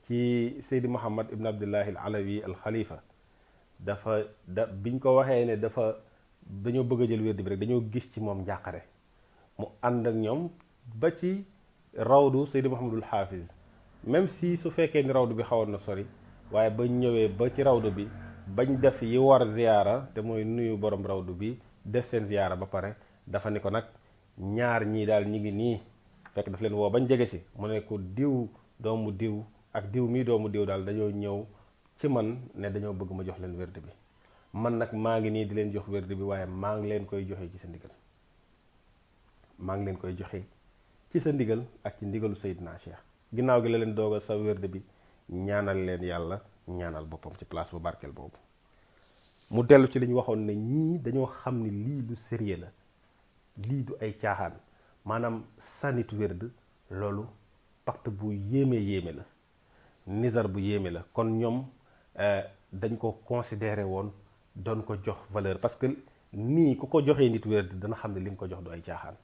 ci Seydi Muhammad ibn Abdullahi al Alawi al Khalifa, biñ ko waxee ne dañoo bëgg a jël wérdi bi rek dañoo gis ci moom njàqare. mu ànd ak ñoom ba ci rawdu Seydi Muhammadul Xaafis, même si su fekkee ni rawdu bi xawoon na sori, waaye bañ ñëwee ba ci rawdu bi bañ def yi war ziyaara te mooy nuyu borom rawdu bi, def seen ziyaara ba pare dafa ni ko nag ñaar ñii daal ñi ngi nii, fekk daf leen woo bañ jege si mu ne ko diw doomu diw ak diw mii doomu diw daal dañoo ñëw ci man ne dañoo bëgg ma jox leen wérd bi, man nag maa ngi nii di leen jox wérd bi, waaye maa ngi leen koy joxe ci sa ndigal, maa ngi leen koy joxe ci sa ndigal ak ci ndigalu Seydina Cheikh. ginnaaw gi la leen doogal sa wérd bi, ñaanal leen yàlla, ñaanal boppam ci place bu barkeel boobu. mu dellu ci li ñu waxoon ne ñii dañoo xam ne lii lu sérieux la, lii du ay caaxaan, maanaam sanit wérd loolu pacte bu yéeme la, nizar bu yéeme la. kon ñoom dañ ko considéré woon doon ko jox valeur, parce que nii ku ko joxee nit wérd dana xam ne li nga ko jox du ay caaxaan.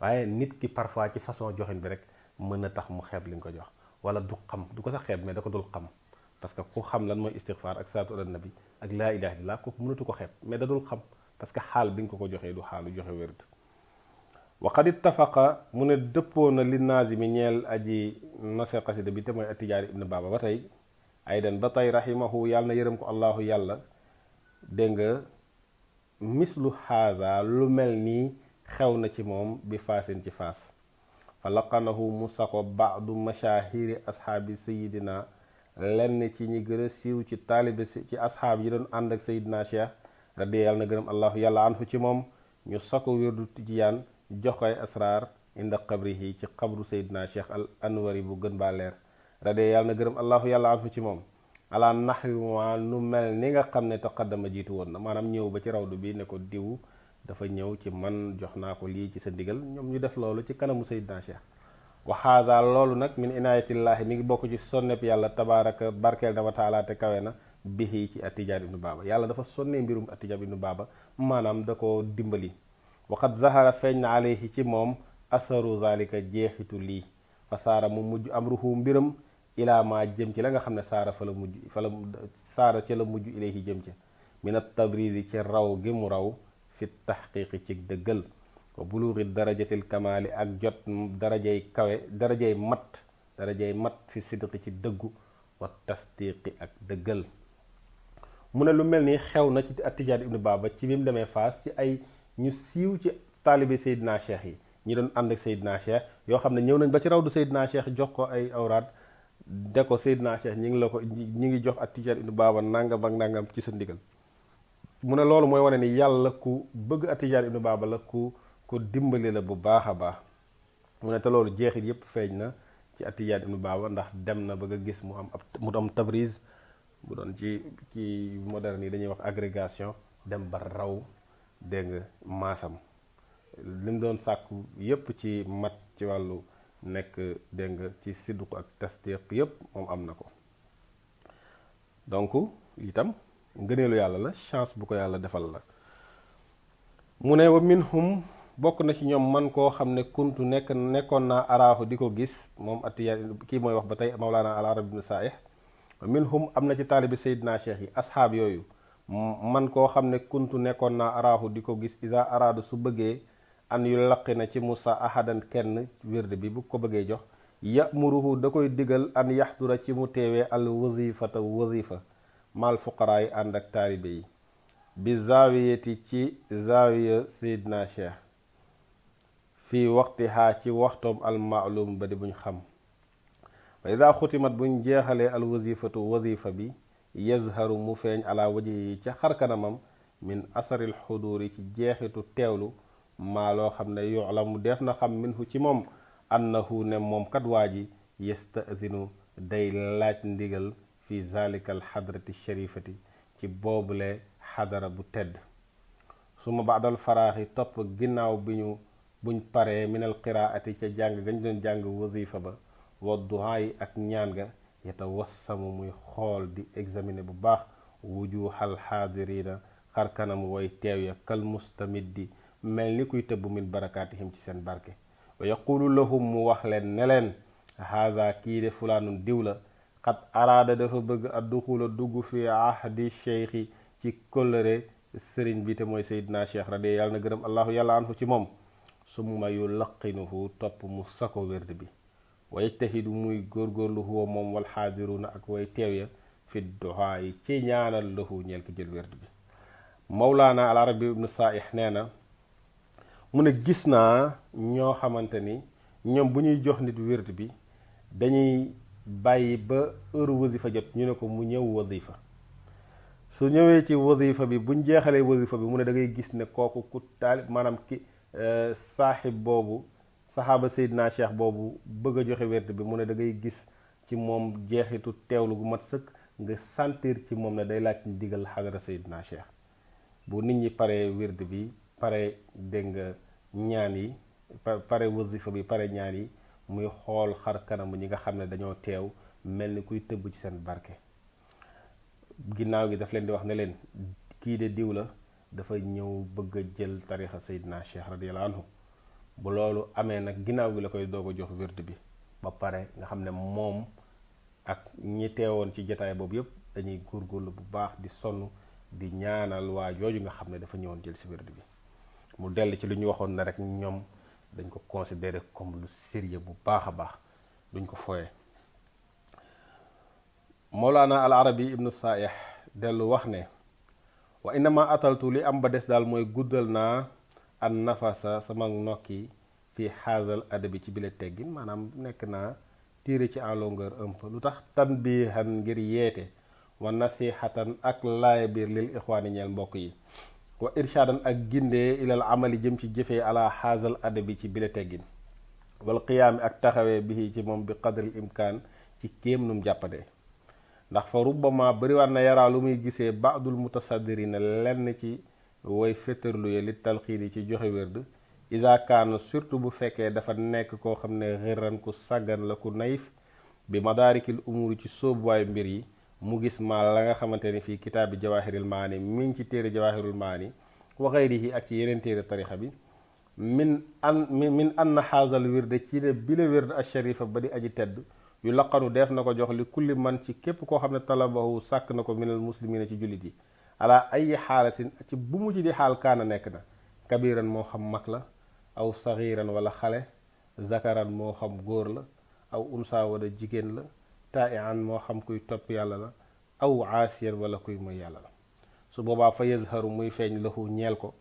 waaye nit ki parfois ci façon joxin bi rek mën na tax mu xeeb li nga ko jox, wala du ko sax xeeb mais da ko dul xam, parce que ku xam lan mooy istighfar ak salaatu ala nabi ak laa ilaha illallah kooku mënatu ko xeeb, mais da dul xam parce que xaal bi nga ko joxee du xaalu joxe wérd. wa qad ittafaqa mu ne dëppoo na li naazimi ñeel aji nose xasida bi te mooy Atijaani ibnu Baaba ba tey aydan ba tey rahimahu yàlla na yërëm ko allahu yàlla dégg nga mislu xaaza lu mel nii xew na ci moom bi faasin ci faas fa laqanahu mu sako baadu mashahiri ashaabi sayidina lenn ci ñi gën a siiw ci taalibe ci asxaab yi doon ànd ak sayidina cheikh radi yàlla na gërëm allahu yàlla anhu ci moom ñu sako wérdu tijaan jox koy asraar inda qabrihi ci xabru sayidina cheikh al anwari bu gën baa leer radi yàlla na gërëm allahu yàlla anhu ci moom ala naxwi ma nu mel ni nga xam ne taqaddama jiitu woon na maanaam ñëw ba ci rawdu bi ne ko diw dafa ñëw ci man jox naa ko lii ci sa ndigal ñoom ñu def loolu ci kanamu Seydina Cheikh wa haza loolu nag min inayatillaahi mi ngi bokk ci sonneb yàlla tabaraka barkeel dama taala te kawe na bihi ci Atijaan ibnu Baaba yàlla dafa sonnee mbirum Atijaan ibnu Baaba maanaam da ko dimbali waqad zahara feeñ na alayhi ci moom asaru zalika jeexitu lii fa saara mu mujj amruhu mbiram ilaa ma jëm ci la nga xam ne saara saara ca la mujj ilayhi jëm ca min at tabrizi ci raw gi mu raw fi taxqiqi ci dëggal wa buluuxi darajatil kamaali ak jot darajay kawe darajay mat fi sidqi ci dëggu wa tasdiqi ak dëggal mu ne lu mel ni xew na ci Atijaan ibnu Baaba ci bi mu demee Faas ci ay ñu siiw ci taalibe Seydina Cheikh yi ñi doon ànd ak Seydina Cheikh yoo xam ne ñëw nañ ba ci rawdu Seydina Cheikh jox ko ay awraad de ko Seydina Cheikh ñi ngi jox Atijaan ibnu Baaba nangam ak nangam ci sa ndigal mu ne loolu mooy wane ni yàlla ku bëgg Atijaan ibnu Baaba la ku dimbali la bu baax a baax mu ne te loolu jeexit yépp feeñ na ci Atijaan ibnu Baaba ndax dem na bëgg a gis mu am tabriz bu doon ci moderne yi dañuy wax agrégation dem ba raw dégg nga maasam li mu doon sàkku yépp ci mat ci wàllu nekk dégg nga ci sidduq ak tasdiq yépp moom am na ko donc itam ngëneelu yàlla la chance bu ko yàlla defal la mu ne wa minhum bokk na ci ñoom man koo xam ne kuntu nekkoon naa araahu di ko gis moom Atijaan kii mooy wax ba tey Mawlaana al Arabi ibn Saih wa minhum am na ci taalibi Seydina Cheikh yi asxaab yooyu man koo xam ne kuntu nekkoon naa araahu di ko gis isa araadu su bëggee an yu laqi na ci Musa ahadan kenn wird bi bu ko bëggee jox yamuruhu da koy digal an yaxdura ci mu teewee al wazifata wazifa mal fuqaraa yi ànd ak taalibe yi bi zaawiyati ci zaawiya Seydina Cheikh fii waxtihaa ci waxtoom al maalum ba di buñ xam wa ida xutimat buñ jeexalee al wazifatu wazifa bi yazharu mu feeñ ala waji yi ca xarkanamam min asaril xuduuri ci jeexitu teewlu maa loo xam ne yu'lamu def na xam minhu ci moom annahu ne moom kat waa ji yastadinu day laaj ndigal fi zalika al xadrati sharifati ci boobule xadara bu tedd suma baadal faraaxi topp ginnaaw buñ paree minal qiraati ca jàng gañ doon jàng wazifa ba wa duhaa yi ak ñaan ga yatawassamu muy xool di examiner bu baax wujuhal xaadirina xar kanam way teew ya kal mustamiddi mel ni kuy tëbb min barakaatihim ci seen barke wa yaqulu lahum mu wax leen ne leen haza kii de fulaanun diw la xat araada dafa bëgg adduxula dugg fi ahdi cheikhi ci kóllëre sëriñ bi te mooy Seydina Cheikh radi yàlla na gërëm allahu yàlla anhu ci moom summa yu laqinuhu topp mu sako wérd bi wa yajtahidu muy góorgóorlu huwa moom wal xaadiruna ak way teew ya fi duhaa yi ci ñaanal lahu ñeel ki jël wérd bi Mawlaana al Arabi ibnu Saih nee na mu ne gis naa ñoo xamante ni ñoom bu ñuy jox nit wérd bi dañuy bàyyi ba heure wasifa jot ñu ne ko mu ñëw wasifa su ñëwee ci wasifa bi buñ jeexalee wasifa bi mu ne da ngay gis ne kooku ku taalib maanaam ki saaxib boobu saxaaba Seydina Cheikh boobu bëgg a joxe wérd bi mu ne da ngay gis ci moom jeexitu teewlu gu mat sëkk nga sentir ci moom ne day laaj ndigal xadara Seydina Cheikh bu nit ñi paree wérd bi pare dégg nga ñaan yi pare wasifa bi pare ñaan yi muy xool xar kanamu ñi nga xam ne dañoo teew mel ni kuy tëbb ci seen barke ginnaaw gi daf leen di wax ne leen kii de diw la dafa ñëw bëgg a jël tarixa Seydina Cheikh radiyallahu anhu bu loolu amee nag ginnaaw gi la koy doog a jox wérd bi ba pare nga xam ne moom ak ñi teewoon ci jotaay boobu yépp dañuy góorgóorlu bu baax di sonn di ñaanal waa jooju nga xam ne dafa ñëwoon jël si wérd bi mu dell ci lu ñu waxoon na rek ñoom dañ ko considérer comme lu sérieux bu baax a baax, duñ ko fooye. Mawlana al arabi ibnu saih dellu wax ne wa innama ataltu li am ba des daal mooy guddal naa an nafasa sama nokki fii xaasal adabi ci bile teggin, maanaam nekk naa tiire ci en longueur un peu. lu tax tanbihan ngir yeete, wa nasihatan ak laaya biir lil ixwaani ñeel mbokk yi, wa irshaadan ak gindee ilal amali jëm ci jëfee ala xaasal adabi ci bile teggin, wal qiyaami ak taxawee bi ci moom bi qadril imkaan ci kéem num jàppandee. ndax fa rubbama bariwaat na yaraa lu muy gisee baadul mutasaddirina lenn ci way féttarlu ye li talxiini ci joxe wérd, isa kaana surtout bu fekkee dafa nekk koo xam ne xirran ku sàggan la, ku nayif bi madaarikil umuri ci sóobuwaay mbir yi, mu gis ma la nga xamante ne fii kitaabi jawahiril maani mi ngi ci téere jawahirul maani wa xayrihi ak ci yeneen téere tarixa bi, min ann xaasal wirde ci ne bile wérd al sharifa ba di aji tedd, yu laqanu def na ko jox li kulli man ci képp koo xam ne talabahu sàkk na ko minal muslimina ci jullit yi, ala ay xaalatin ci bu mu ci di xaal kaana nekk na, kabiran moo xam mag la, aw saxiiran wala xale, zakaran moo xam góor la, aw unsa wala jigéen la, taa'ian moo xam kuy topp yàlla la, aw aasiyan wala kuy mooy yàlla la. su boobaa fa yazharu muy feeñ lahu ñeel ko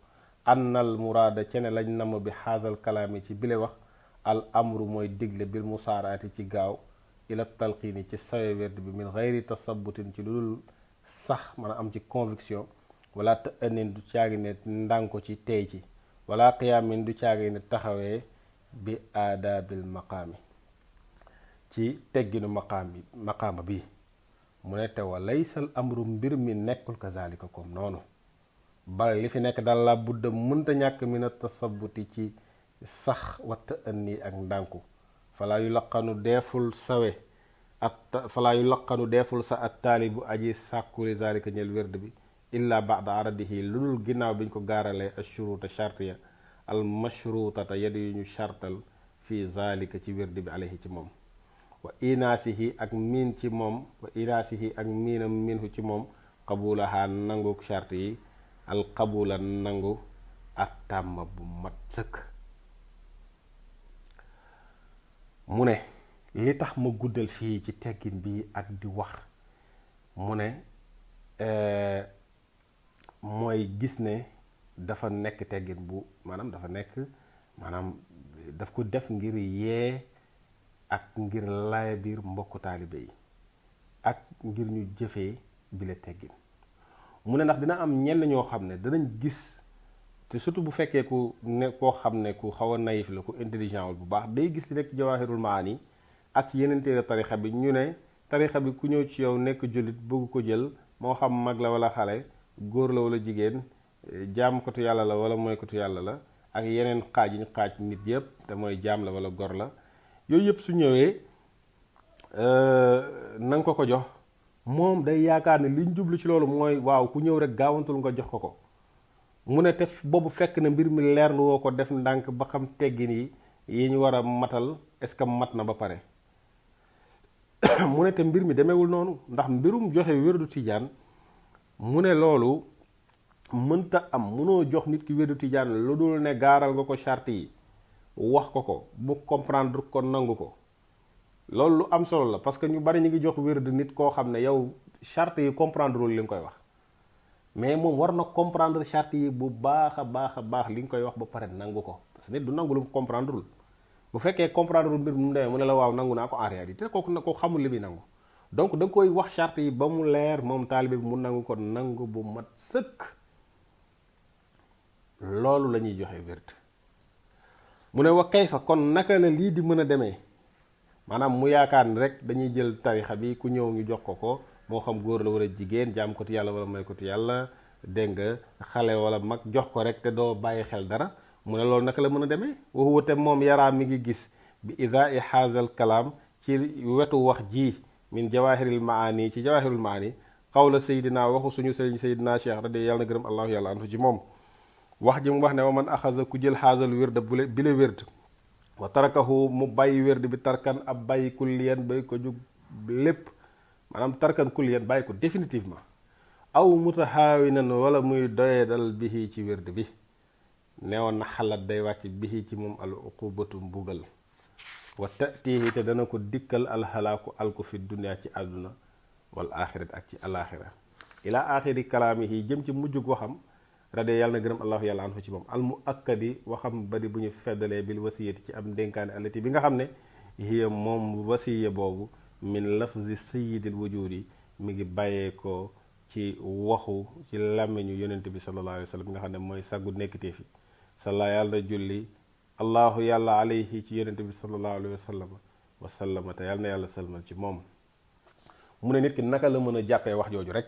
annal muraada cene lañ namm bi xaasal kalaami ci bile wax, al amru mooy digle bil musaaraati ci gaaw, ila talqiini ci sawe werd bi min xayri tasabutin ci lu dul sax mën a am ci conviction, wala te ënnin du caagi ne ndànko ci tey ci, wala qiyaamin du caagi ne taxawee bi aadaabil maqaami ci tegginu maqaama bi. mu ne te wa laysal amru mbir mi nekkul kazalika comme noonu, bal li fi nekk daal la budda mënta ñàkk min a tasabuti ci sax wa te ënni ak ndànku, falaa yu laqanu deeful sawe falaa yu laqanu deeful sa at taalibu aji sàkku li zalika ñel wérd bi illa baada aradihi lu dul ginnaaw biñ ko gaaralee ashuruta chartiya al mashrutata yadi yu ñu chartal fi zalika ci wérd bi alayhi ci moom, wa inaasihi ak miin ci moom, wa inaasihi ak miinam minhu ci moom, qabulaha nangu chart yi, al qabula nangu ak tàmm bu mat sëkk. mu ne li tax ma guddal fii ci teggin bi ak di wax, mu ne mooy gis ne dafa nekk teggin bu maanaam dafa nekk maanaam daf ko def ngir yee ak ngir laaya biir mbokku taalibe yi ak ngir ñu jëfee bile teggin. mu ne ndax dina am ñenn ñoo xam ne danañ gis, te surtout bu fekkee ku ne koo xam ne ku xaw a naïf la, ku intelligent wul bu baax, day gis li nekk ci jawaahirul maani ak ci yeneen téere tarixa bi, ñu ne tarixa bi ku ñëw ci yow nekk jullit bëgg ko jël, moo xam mag la wala xale, góor la wala jigéen, jaamkatu yàlla la wala mooykatu yàlla la, ak yeneen xaaj yi ñu xaaj nit yëpp te mooy jaam la wala gor la, yooyu yëpp su ñëwee na nga ko jox, moom day yaakaar ne liñ jublu ci loolu mooy waaw ku ñëw rek gaawantul nga jox ko. mu ne te boobu fekk na mbir mi leerlu woo ko def ndànk ba xam teggin yi ñu war a matal est-ce que mat na ba pare. mu ne te mbir mi demeewul noonu, ndax mbirum joxe wérdu tijaan, mu ne loolu mënta am, munoo jox nit ki wérdu tijaan lu dul ne gaaral nga ko charte yi, wax ko mu comprendre ko nangu ko. loolu lu am solo la, parce que ñu bari ñu ngi jox wérdu nit koo xam ne yow charte yi comprendre wul li nga koy wax, mais moom war na comprendre charte yi bu baax a baax li nga koy wax ba pare nangu ko, parce que nit du nangu lu mu comprendreul. bu fekkee comprendre mbir mu demee mu ne la waaw nangu naa ko, en réalité kooku na ko xamul li muy nangu. donc da nga koy wax charte yi ba mu leer, moom taalibe bi mu nangu ko nangu bu mat sëkk. loolu la ñuy joxe wérd. mu ne wa kayfa kon naka la lii di mën a demee, maanaam mu yaakaar ni rek dañuy jël tarixa bi ku ñëw ñu jox ko moo xam góor la wala jigéen, jaam ko ti yàlla wala may ko ti yàlla, dégg nga xale wala mag, jox ko rek te doo bàyyi xel dara. mu ne loolu naka la mën a demee, waxuwate moom yaraa mi ngi gis bi idaa haazal kalaam ci wetu wax ji min jawahiril maani ci jawahirul maani, xawla sayidina waxu suñu sëriñ sayidina cheikh radi yàlla na gërëm allahu yàlla anhu ci moom. wax ji mu wax ne wa man axasa ku jël haazal wérda bi la wérd, wa tarakahu mu bàyyi wérd bi tarkan ab bàyyi kulliyan bay ko jug lépp, maanaam tarkan kulliyan bàyyi ko définitivement, aw mutahaawinan wala muy doyee dal bihi ci wérd bi, neewoon na xalat day wàcc bihi ci moom al uqubatu mbugal wa tatihi te dana ko dikkal alxalaaku alku fi dunia ci àdduna wal axirat ak ci alaxira ila axiri kalaamihi jëm ci mujjug waxam rade yàlla na gërëm allahu yàlla anhu ci moom al mu akkadi waxam bari bu ñu feddalee bil wasiyati ci am ndénkaane alati bi nga xam ne hiya moom wasiya boobu min lafzi sayidil wujudi mi ngi bàyyee ko ci waxu ci làmmiñu yonent bi sallallahu alayhi wa sallam bi nga xam ne mooy saggu nekkitee fi salla yàlla julli allahu yàlla alayhi ci yonent bi sallallahu alayhi wa sallam te yàlla na yàlla salmal ci moom. mu ne nit ki naka la mën a jàppee wax jooju rek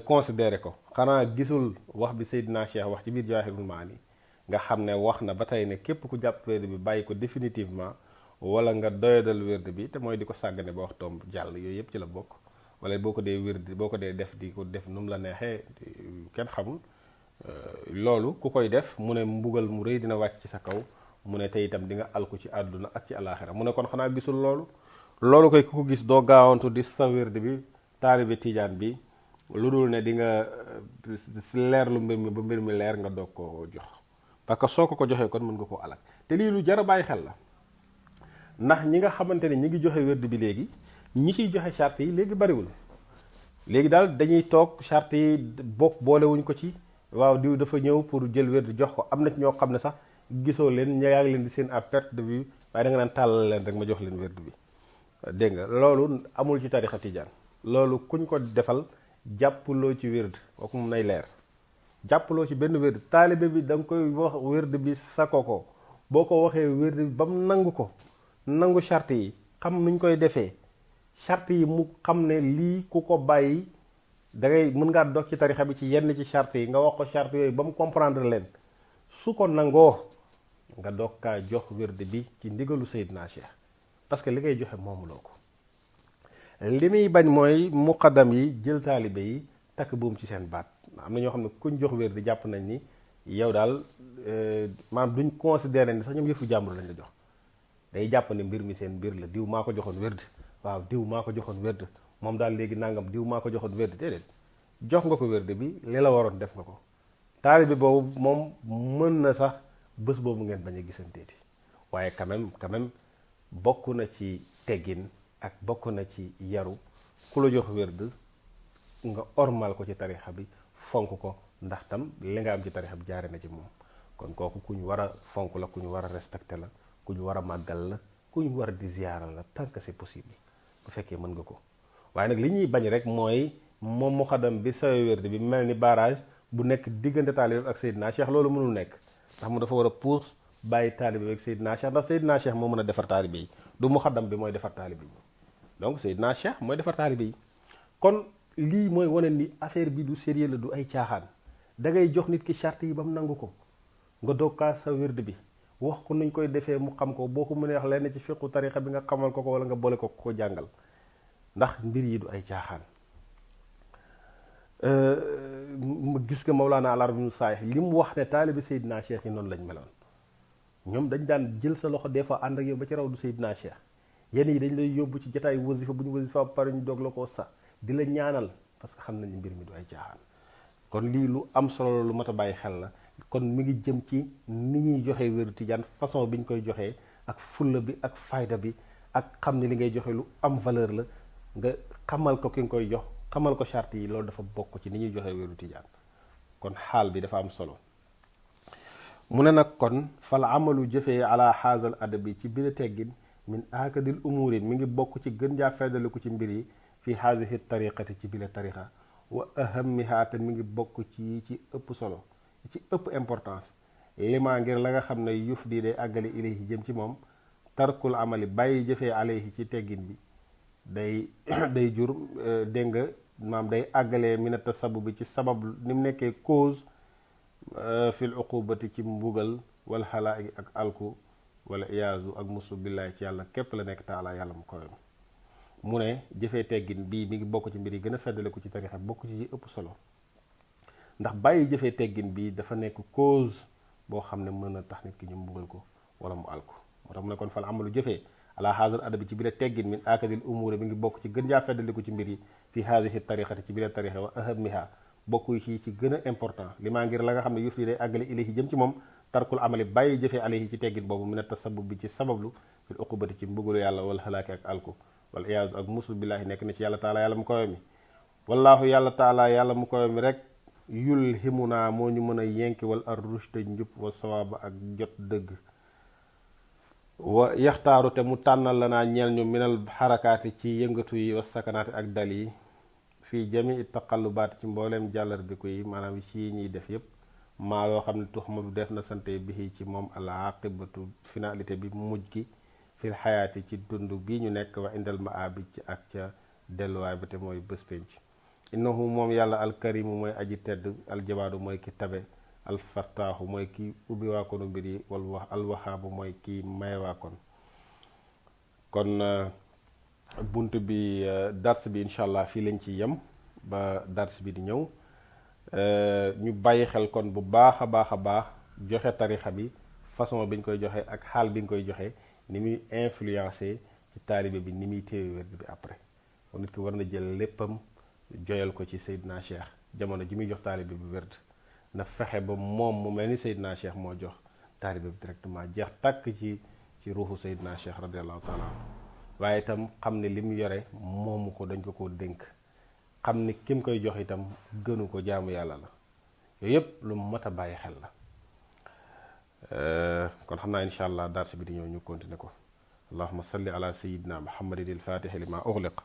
considéré ko xanaa gisul wax bi Seydina Cheikh wax ci biir Jawaahirul Maani nga xam ne wax na ba tey ne képp ku jàpp wérd bi bàyyi ko définitivement wala nga doyadal wérd bi te mooy di ko sàggane ba wax tomb jàll yooyu yëpp ci la bokk. wala boo ko dee wérd boo ko dee def di ko def nu mu la neexee kenn xamul loolu ku koy def mu ne mbugal mu rëy dina wàcc ci sa kaw mu ne te itam di nga alku ci àdduna ak ci alaaxira mu ne kon xanaa gisul loolu koy ku ko gis doo gaawantu di sa wérd bi taalibe tijaan bi lu dul ne di nga leerlu mbir mi ba mbir mi leer nga doog ko jox parce que soo ko joxee kon mën nga koo alak te lii lu jar a bàyyi xel la ndax ñi nga xamante ne ñi ngi joxe wérd bi léegi ñi ciy joxe charte yi léegi bariwul léegi daal dañuy toog charte yi boolewuñ ko ci waaw diw dafa ñëw pour jël wérd jox ko am na ci ñoo xam ne sax gisoo leen yaa ngi leen di seen à perte de vue waaye da nga naan tàllal leen rek ma jox leen wérd bi dégg nga loolu amul ci tarixa tijaan loolu kuñ ko defal jàppuloo ci wérd kooku moom nay leer jàppuloo ci benn wérd taalibe bi da nga koy wax wérd bi sako ko boo ko waxee wérd bi ba mu nangu ko nangu charte yi xam nuñ koy defee charte yi mu xam ne lii ku ko bàyyi da ngay mën ngaa dox ci tarixa bi ci yenn ci charte yi nga wax ko charte yooyu ba mu comprendre leen su ko nangoo nga doog kaa jox wérd bi ci ndigalu Seydina Cheikh parce que li ngay joxe moomuloo ko li muy bañ mooy muqaddam yi jël taalibe yi takk buum ci seen baat am na ñoo xam ne kuñ jox wérd di jàpp nañ ni yow daal maanaam duñ considéré ni sax ñoom yëfu jàmbur lañ la jox day jàpp ne mbir mi seen mbir la diw maa ko joxoon wérd waaw diw maa ko joxoon wérd moom daal léegi nangam diw maa ko joxoon wérd déedéet jox nga ko wérd bi li la waroon def nga ko taalibe boobu moom mën na sax bés boobu ngeen bañ a gisanteeti waaye quand même bokk na ci teggin ak bokk na ci yaru ku la jox wérd nga ormal ko ci tarixa bi fonk ko ndax tam li nga am ci tarixa bi jaare na ci moom kon kooku ku ñu war a fonk la ku ñu war a respecté la ku ñu war a màggal la ku ñu war a di ziyaara la tant que c'est possible bu fekkee mën nga ko waaye nag li ñuy bañ rek mooy moom muqaddam bi sawe wérd bi mel ni barrage bu nekk diggante taalibe ak Seydina Cheikh loolu mënul nekk ndax mu dafa war a puus bàyyi taalibe bi ak Seydina Cheikh ndax Seydina Cheikh moo mën a defar taalibe yi du muqaddam bi mooy defar taalibe yi donc Seydina Cheikh mooy defar taalibe yi kon lii mooy wane ni affaire bi du sérieux la du ay caaxaan da ngay jox nit ki charte yi ba mu nangu ko nga doog kaa sa wérd bi wax ko nuñ koy defee mu xam ko boo ko mënee wax lenn ci fiqu tarixa bi nga xamal ko wala nga boole ko jàngal ndax mbir yi du ay caaxaan gis nga Mawlana al Arabi Saay li mu wax ne taalibe Seydina Cheikh yi noonu lañ meloon ñoom dañ daan jël sa loxo des fois ànd ak yow ba ci raw du Seydina Cheikh yenn yi dañ lay yóbbu ci jotaay wasifa bu ñu wasifa pare ñu doog la koo sax di la ñaanal parce que xam nañu mbir mi du ay caaxaan kon lii lu am solo lu mat a bàyyi xel la kon mi ngi jëm ci ni ñuy joxee wéru tijaan façon bi ñu koy joxee ak fulla bi ak fayda bi ak xam ne li ngay joxe lu am valeur la nga xamal ko ki nga koy jox xamal ko charte yi loolu dafa bokk ci ni ñuy joxee wéru tijaan kon xaal bi dafa am solo mu ne nag kon fal amalu jëfee ala xaasal adabi ci biir teggin min akadil umurin mi ngi bokk ci gën jaa feddaliku ci mbir yi fi haasihi tariqati ci biir tariqa wa ahammiha te mi ngi bokk ci ëpp solo ci ëpp importance limaa ngir la nga xam ne yuf di day àggale ilayhi jëm ci moom tarkul amali bàyyi jëfee alayhi ci teggin bi day jur dégg nga maam day àggalee minata sabu bi ci sabab ni mu nekkee cause fil uqubati ci mbugal wal xalaa ak alku wala iyaazu ak musu billaay ci yàlla képp la nekk taala yàlla mu koy mu ne jëfee teggin bii mi ngi bokk ci mbir yi gën a feddale ko ci tarixa bokk ci ëpp solo ndax bàyyi jëfee teggin bii dafa nekk cause boo xam ne mën na tax nit ki ñu mbugal ko wala mu alku moo tax mu ne kon fal amalu jëfee ala haazal adabi ci biir teggin min akadil umuuri mi ngi bokk ci gën jaa feddale ko ci mbir yi fi haadihi tariqati ci biir tarixa wa ahammiha bokku ci gën a important li maa ngir la nga xam ne yuf li day àggale ilayhi jëm ci moom tarkul amali bàyyi jëfee alayhi ci teggit boobu mu ne tasabub bi ci sabablu fil uqubati ci mbugulu yàlla wala xalaaki ak alku wala iyaazu ak musul billaahi nekk na ci yàlla taala yàlla mu koy mi wallaahu yàlla taala yàlla mu koy mi rek yulhimunaa moo ñu mën a yenkiwal ar rushda njub wa sawaaba ak jot dëgg wa yaxtaaru te mu tànnal la naa ñeel ñu minal xarakaati ci yëngatu yi wa sakanaati ak dal yi fii jami taqallubaati ci mbooleem jàllar bi ko yi maanaam ci ñuy def yépp maa yoo xam ne tuxmadu def na sante bi ci moom al aqibatu finalité bi mujj gi fil xayaati ci dund bi ñu nekk wa indal maabi ci ak ca delluwaay ba te mooy bés penc innahu moom yàlla alkarimu mooy aji tedd aljawaadu mooy ki tabe alfattaaxu mooy ki ubbi waakoonu mbir yi wal alwaxaabu mooy ki maye waakoon kon bunt bi dars bi incha allah fii lañ ci yem ba dars bi di ñëw ñu bàyyi xel kon bu baax a baax joxe tarixa bi façon bi ñu koy joxe ak xaal bi ñu koy joxe ni muy influencé ci taalibe bi ni muy téewe werd bi après kon nit ki war na jël léppam joyal ko ci Seydina Cheikh jamono ji muy jox taalibe bi werd na fexe ba moom mu mel ni Seydina Cheikh moo jox taalibe bi directement jeex tàkk ci ruuxu Seydina Cheikh radiallahu taala waaye itam xam ne li mu yore moomu ko dañ ko dénk xam ni ki mu koy jox itam gënu ko jaamu yàlla la yooyu yëpp lu mat a bàyyi xel la kon xam naa incha allah dars bi di ñëw ñu continuer ko allahuma salli ala sayidina muhammadin alfatixi lima uxliq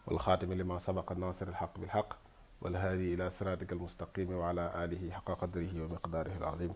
walxaatimi lima sabaqa nasir alxaq bilxaq walhaadi ila siratika almustaqimi wa ala alihi xaqa qadrihi wa miqdaarihi alazim